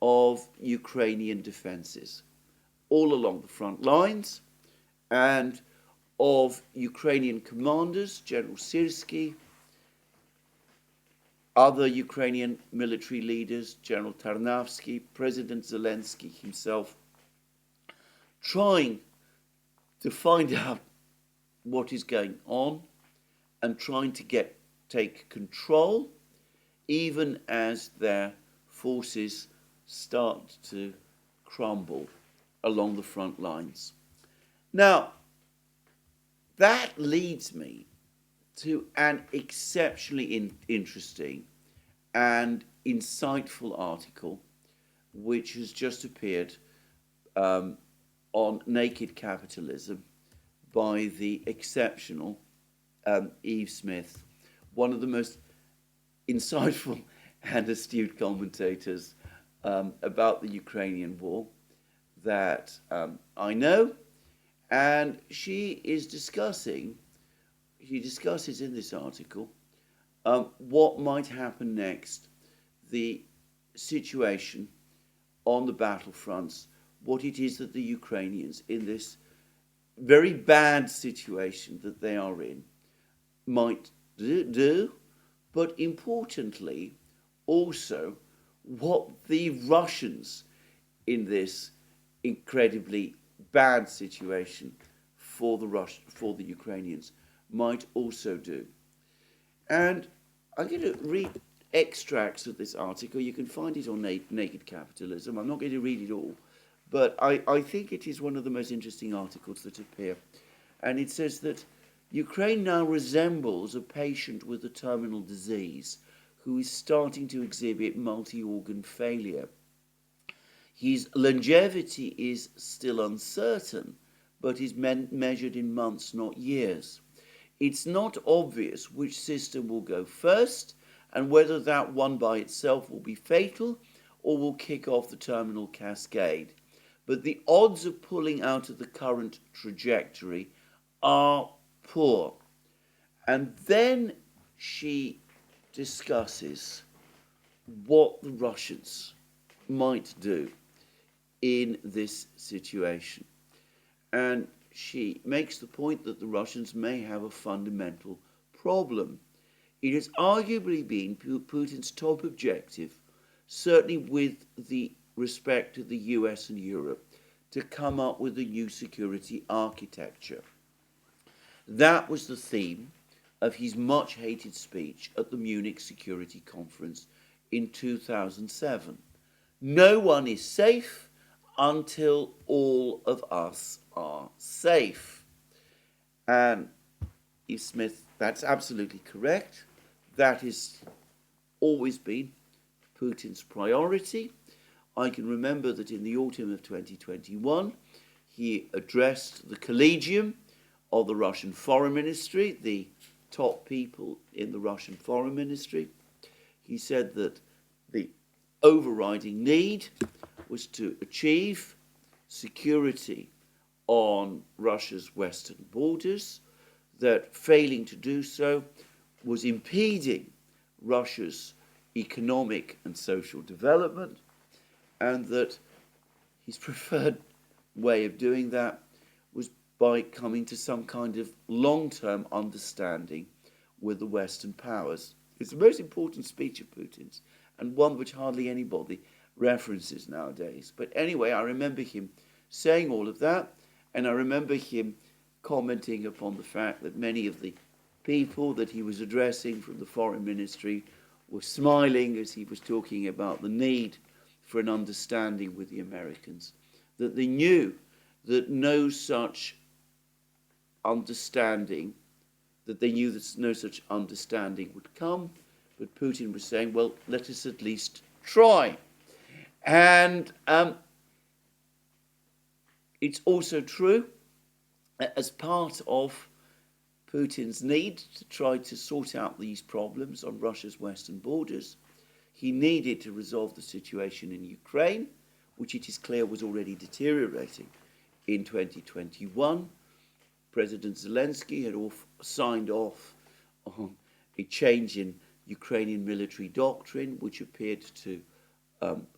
of Ukrainian defenses all along the front lines, and of Ukrainian commanders, General Syrsky, other Ukrainian military leaders, General Tarnavsky, President Zelensky himself, trying to find out what is going on and trying to take control, even as their forces start to crumble along the front lines. Now, that leads me to an exceptionally interesting and insightful article which has just appeared on Naked Capitalism by the exceptional Eve Smith, one of the most insightful and astute commentators about the Ukrainian war that I know. And she discusses in this article what might happen next, the situation on the battlefronts, what it is that the Ukrainians, in this very bad situation that they are in, might do, but importantly, also what the Russians in this incredibly bad situation for the Ukrainians might also do. And I'm going to read extracts of this article. You can find it on Naked Capitalism. I'm not going to read it all, but I think it is one of the most interesting articles that appear. And it says that Ukraine now resembles a patient with a terminal disease who is starting to exhibit multi-organ failure. His longevity is still uncertain, but is measured in months, not years. It's not obvious which system will go first and whether that one by itself will be fatal or will kick off the terminal cascade. But the odds of pulling out of the current trajectory are poor. And then she discusses what the Russians might do in this situation. And she makes the point that the Russians may have a fundamental problem. It has arguably been Putin's top objective, certainly with the respect to the US and Europe, to come up with a new security architecture. That was the theme of his much-hated speech at the Munich Security Conference in 2007. No one is safe until all of us are safe. And Eve Smith, that's absolutely correct. That has always been Putin's priority. I can remember that in the autumn of 2021, he addressed the Collegium of the Russian Foreign Ministry, the top people in the Russian Foreign Ministry. He said that the overriding need was to achieve security on Russia's western borders, that failing to do so was impeding Russia's economic and social development, and that his preferred way of doing that was by coming to some kind of long-term understanding with the Western powers. It's the most important speech of Putin's, and one which hardly anybody references nowadays. But anyway, I remember him saying all of that, and I remember him commenting upon the fact that many of the people that he was addressing from the foreign ministry were smiling as he was talking about the need for an understanding with the Americans, that they knew that no such understanding would come, but Putin was saying, well, let us at least try. And It's also true that as part of Putin's need to try to sort out these problems on Russia's western borders, he needed to resolve the situation in Ukraine, which it is clear was already deteriorating. In 2021, President Zelensky had signed off on a change in Ukrainian military doctrine, which appeared to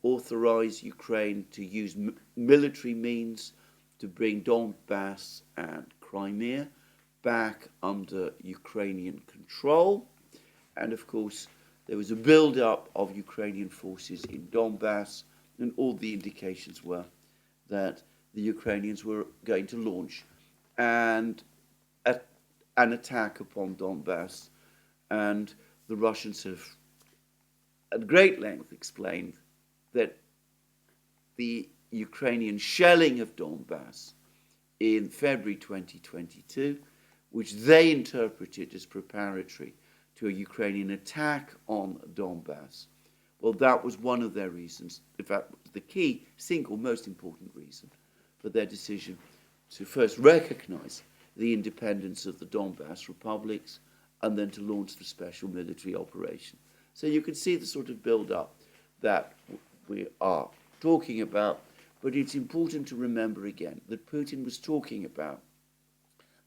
authorize Ukraine to use military means to bring Donbass and Crimea back under Ukrainian control. And of course, there was a build-up of Ukrainian forces in Donbass, and all the indications were that the Ukrainians were going to launch an attack upon Donbass. And the Russians have at great length explained that the Ukrainian shelling of Donbass in February 2022, which they interpreted as preparatory to a Ukrainian attack on Donbass, well, that was one of their reasons, in fact, the key, single most important reason for their decision to first recognize the independence of the Donbass republics and then to launch the special military operation. So you can see the sort of build-up that we are talking about, but it's important to remember again that Putin was talking about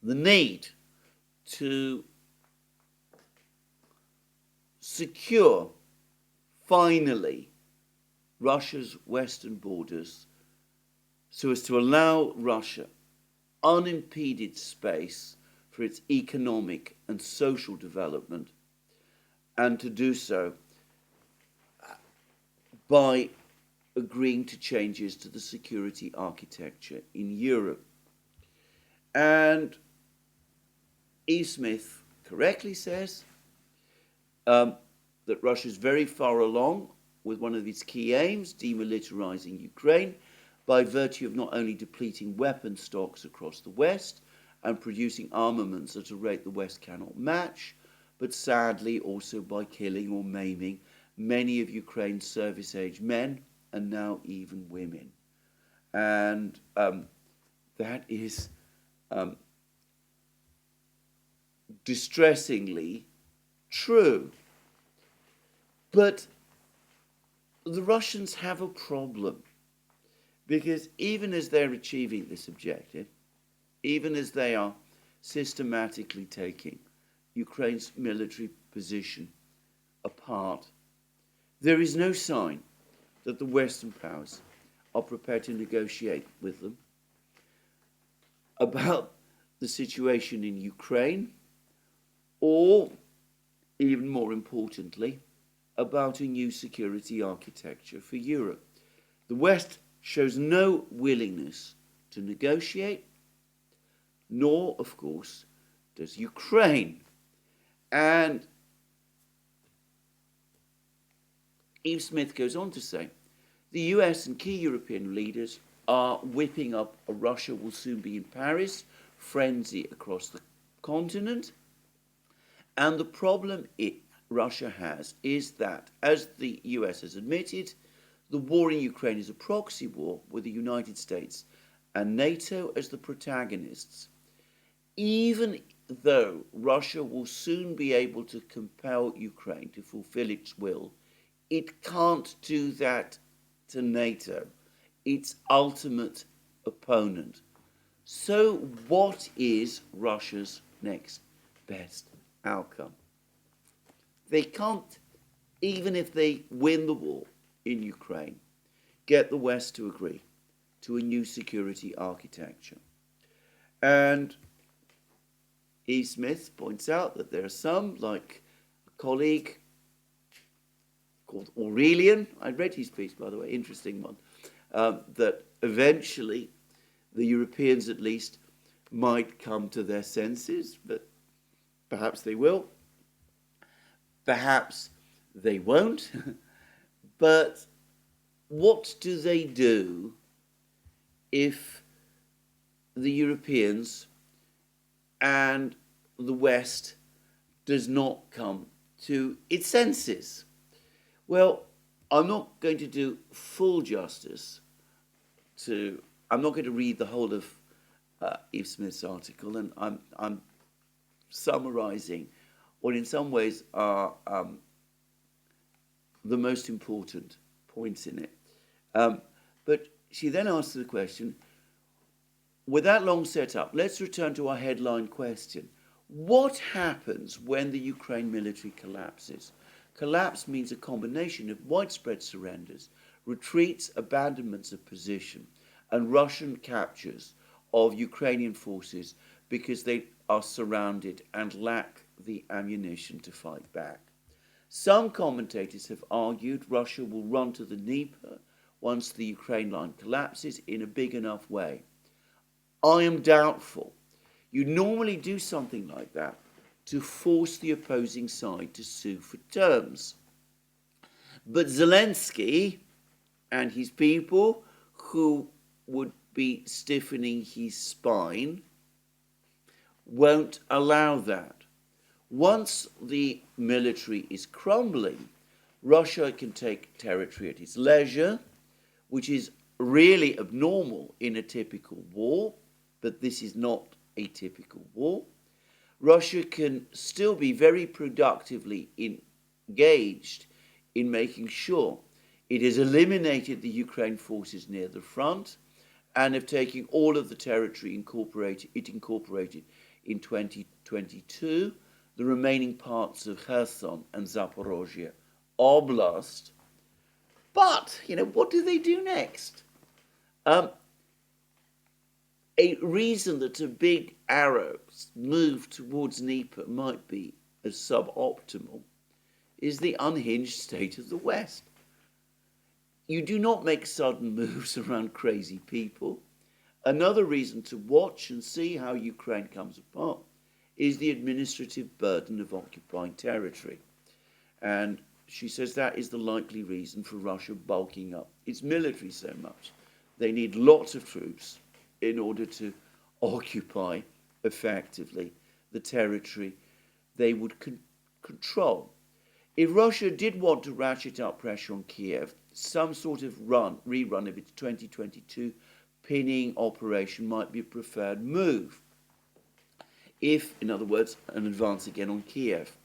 the need to secure, finally, Russia's western borders so as to allow Russia unimpeded space for its economic and social development, and to do so by agreeing to changes to the security architecture in Europe. And Eve Smith correctly says that Russia is very far along with one of its key aims, demilitarizing Ukraine, by virtue of not only depleting weapon stocks across the West and producing armaments at a rate the West cannot match, but sadly also by killing or maiming many of Ukraine's service-age men and now even women. And that is distressingly true. But the Russians have a problem, because even as they're achieving this objective, even as they are systematically taking Ukraine's military position apart, there is no sign that the Western powers are prepared to negotiate with them about the situation in Ukraine, or, even more importantly, about a new security architecture for Europe. The West shows no willingness to negotiate, nor, of course, does Ukraine. And Eve Smith goes on to say, the US and key European leaders are whipping up a Russia will soon be in Paris frenzy across the continent. And the problem Russia has is that, as the US has admitted, the war in Ukraine is a proxy war with the United States and NATO as the protagonists. Even though Russia will soon be able to compel Ukraine to fulfill its will, it can't do that to NATO, its ultimate opponent. So what is Russia's next best outcome? They can't, even if they win the war in Ukraine, get the West to agree to a new security architecture. And E. Smith points out that there are some, like a colleague called Aurelian, I read his piece, by the way, interesting one, that eventually the Europeans at least might come to their senses, but perhaps they will, perhaps they won't. But what do they do if the Europeans and the West does not come to its senses? Well, I'm not going to do full justice to I'm not going to read the whole of Eve Smith's article, and I'm summarising what in some ways are the most important points in it. But she then asks the question, with that long setup, let's return to our headline question. What happens when the Ukraine military collapses? Collapse means a combination of widespread surrenders, retreats, abandonments of position, and Russian captures of Ukrainian forces because they are surrounded and lack the ammunition to fight back. Some commentators have argued Russia will run to the Dnieper once the Ukraine line collapses in a big enough way. I am doubtful. You normally do something like that to force the opposing side to sue for terms. But Zelensky and his people, who would be stiffening his spine, won't allow that. Once the military is crumbling, Russia can take territory at its leisure, which is really abnormal in a typical war, but this is not a typical war. Russia can still be very productively engaged in making sure it has eliminated the Ukraine forces near the front and of taking all of the territory it incorporated in 2022, the remaining parts of Kherson and Zaporozhye Oblast. But, what do they do next? A reason that a big Arab's move towards Dnieper might be as suboptimal is the unhinged state of the West. You do not make sudden moves around crazy people. Another reason to watch and see how Ukraine comes apart is the administrative burden of occupying territory. And she says that is the likely reason for Russia bulking up its military so much. They need lots of troops in order to occupy effectively the territory they would control. If Russia did want to ratchet up pressure on Kiev, some sort of rerun of its 2022 pinning operation might be a preferred move. If, in other words, an advance again on Kiev.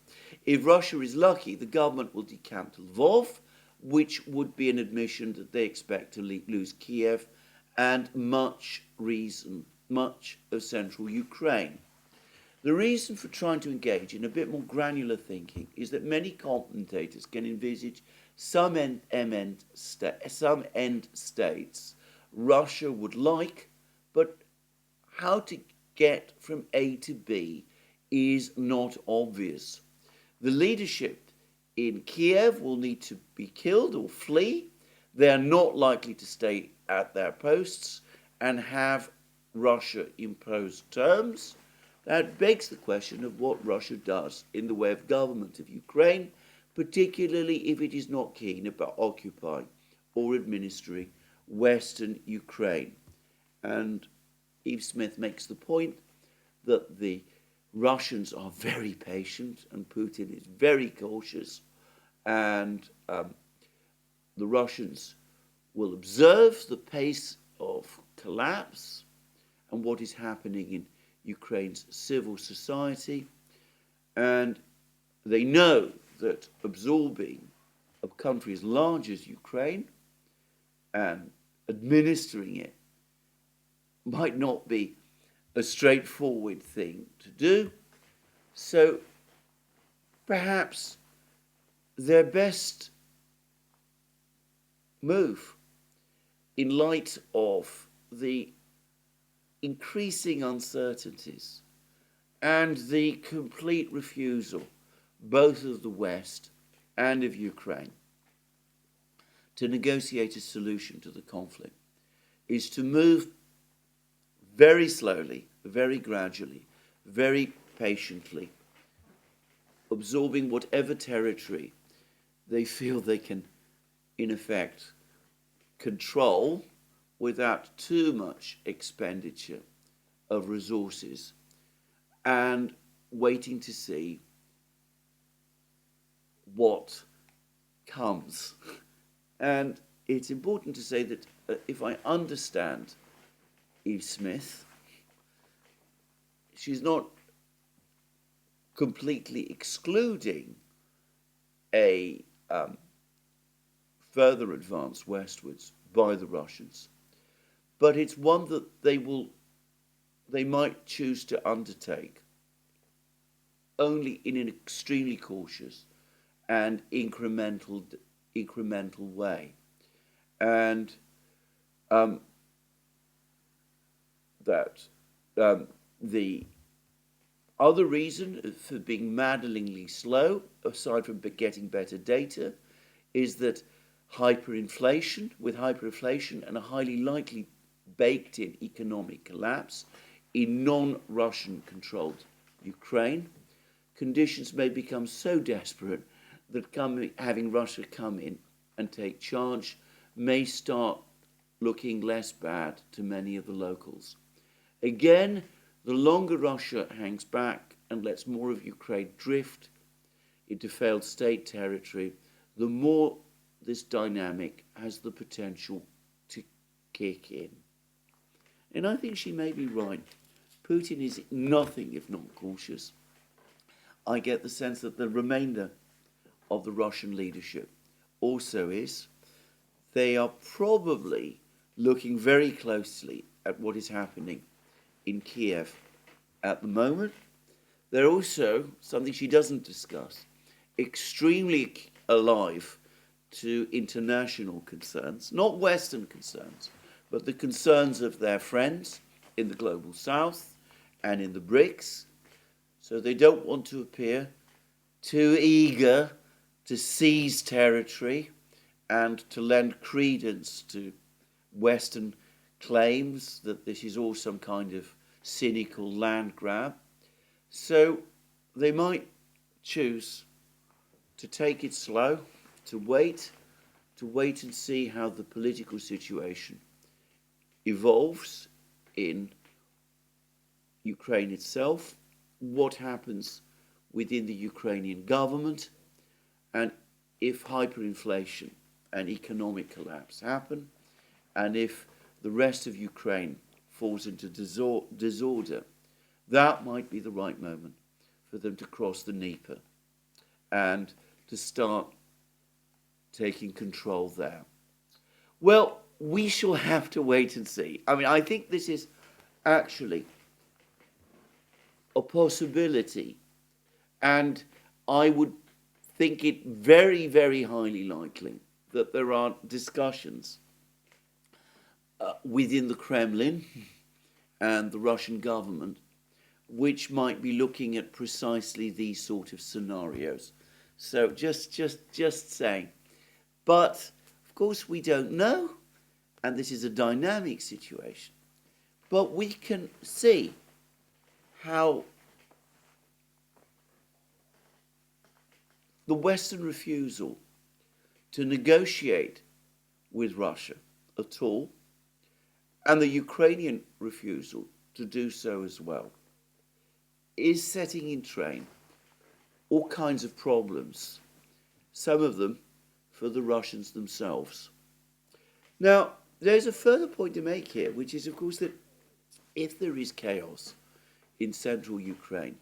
If Russia is lucky, the government will decamp to Lvov, which would be an admission that they expect to lose Kiev and much of central Ukraine. The reason for trying to engage in a bit more granular thinking is that many commentators can envisage some end states Russia would like, but how to get from A to B is not obvious. The leadership in Kiev will need to be killed or flee. They are not likely to stay at their posts and have Russia impose terms. That begs the question of what Russia does in the way of government of Ukraine, particularly if it is not keen about occupying or administering Western Ukraine. And Eve Smith makes the point that the Russians are very patient and Putin is very cautious, and the Russians will observe the pace of collapse and what is happening in Ukraine's civil society, and they know that absorbing a country as large as Ukraine and administering it might not be a straightforward thing to do. So perhaps their best move, in light of the increasing uncertainties and the complete refusal both of the West and of Ukraine to negotiate a solution to the conflict, is to move very slowly, very gradually, very patiently, absorbing whatever territory they feel they can, in effect, control without too much expenditure of resources, and waiting to see what comes. And it's important to say that if I understand Eve Smith. She's not completely excluding a further advance westwards by the Russians, but it's one that they might choose to undertake only in an extremely cautious and incremental way, and the other reason for being maddeningly slow, aside from getting better data, is that with hyperinflation and a highly likely baked-in economic collapse in non-Russian controlled Ukraine, conditions may become so desperate that having Russia come in and take charge may start looking less bad to many of the locals. Again, the longer Russia hangs back and lets more of Ukraine drift into failed state territory, the more this dynamic has the potential to kick in. And I think she may be right. Putin is nothing if not cautious. I get the sense that the remainder of the Russian leadership also is. They are probably looking very closely at what is happening in Kiev at the moment. They're also, something she doesn't discuss, extremely alive to international concerns, not Western concerns, but the concerns of their friends in the global south and in the BRICS. So they don't want to appear too eager to seize territory and to lend credence to Western claims that this is all some kind of cynical land grab. So they might choose to take it slow, to wait and see how the political situation evolves in Ukraine itself, what happens within the Ukrainian government, and if hyperinflation and economic collapse happen, and if the rest of Ukraine falls into disorder, that might be the right moment for them to cross the Dnieper and to start taking control there. Well, we shall have to wait and see. I mean, I think this is actually a possibility, and I would think it very, very highly likely that there are discussions within the Kremlin and the Russian government which might be looking at precisely these sort of scenarios. So just saying. But, of course, we don't know, and this is a dynamic situation. But we can see how the Western refusal to negotiate with Russia at all, and the Ukrainian refusal to do so as well, is setting in train all kinds of problems, some of them for the Russians themselves. Now, there's a further point to make here, which is, of course, that if there is chaos in central Ukraine,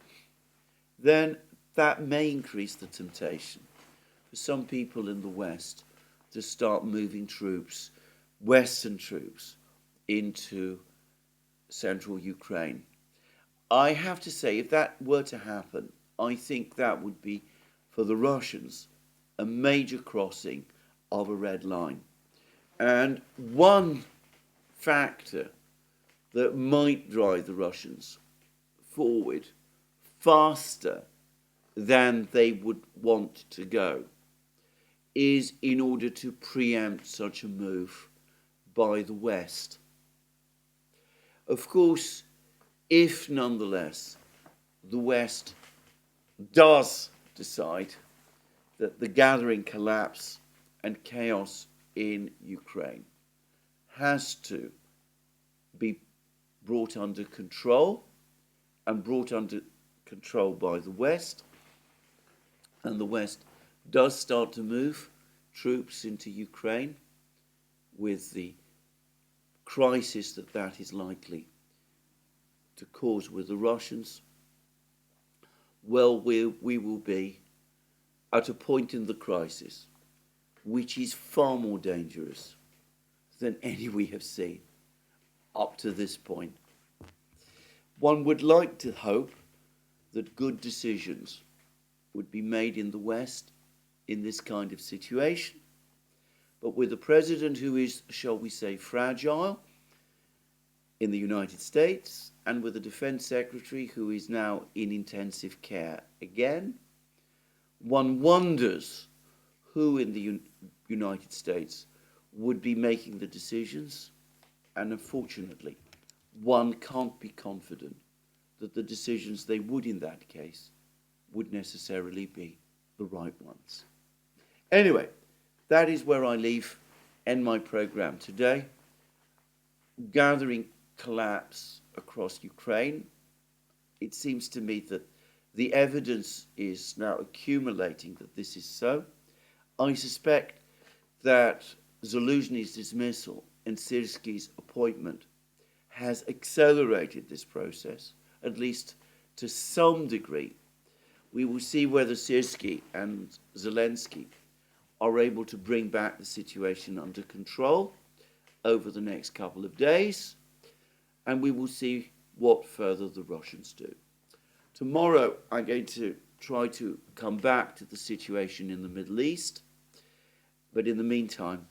then that may increase the temptation for some people in the West to start moving troops, Western troops, into central Ukraine. I have to say, if that were to happen, I think that would be, for the Russians, a major crossing of a red line. And one factor that might drive the Russians forward faster than they would want to go is in order to preempt such a move by the West. Of course, if nonetheless the West does decide that the gathering collapse and chaos in Ukraine has to be brought under control, and brought under control by the West, and the West does start to move troops into Ukraine with the crisis that is likely to cause with the Russians, well, we will be at a point in the crisis which is far more dangerous than any we have seen up to this point. One would like to hope that good decisions would be made in the West in this kind of situation, but with a president who is, shall we say, fragile in the United States, and with a defense secretary who is now in intensive care again, one wonders who in the United States would be making the decisions, and unfortunately, one can't be confident that the decisions they would in that case would necessarily be the right ones. Anyway, that is where I end my program today. Gathering collapse across Ukraine. It seems to me that the evidence is now accumulating that this is so. I suspect that Zaluzhny's dismissal and Syrsky's appointment has accelerated this process, at least to some degree. We will see whether Syrsky and Zelensky are able to bring back the situation under control over the next couple of days, and we will see what further the Russians do. Tomorrow, I'm going to try to come back to the situation in the Middle East, but in the meantime,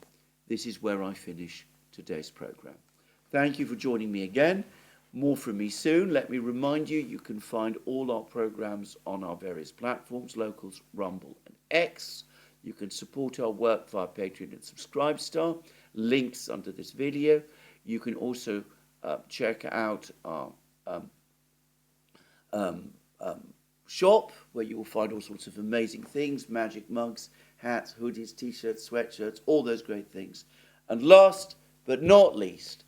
this is where I finish today's program. Thank you for joining me again. More from me soon. Let me remind you, you can find all our programs on our various platforms, Locals, Rumble, and X. You can support our work via Patreon and Subscribestar. Links under this video. You can also check out our shop, where you will find all sorts of amazing things, magic mugs, hats, hoodies, t-shirts, sweatshirts, all those great things. And last but not least,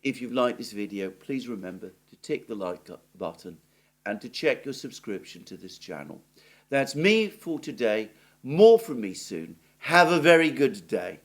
if you've liked this video, please remember to tick the like button and to check your subscription to this channel. That's me for today. More from me soon. Have a very good day.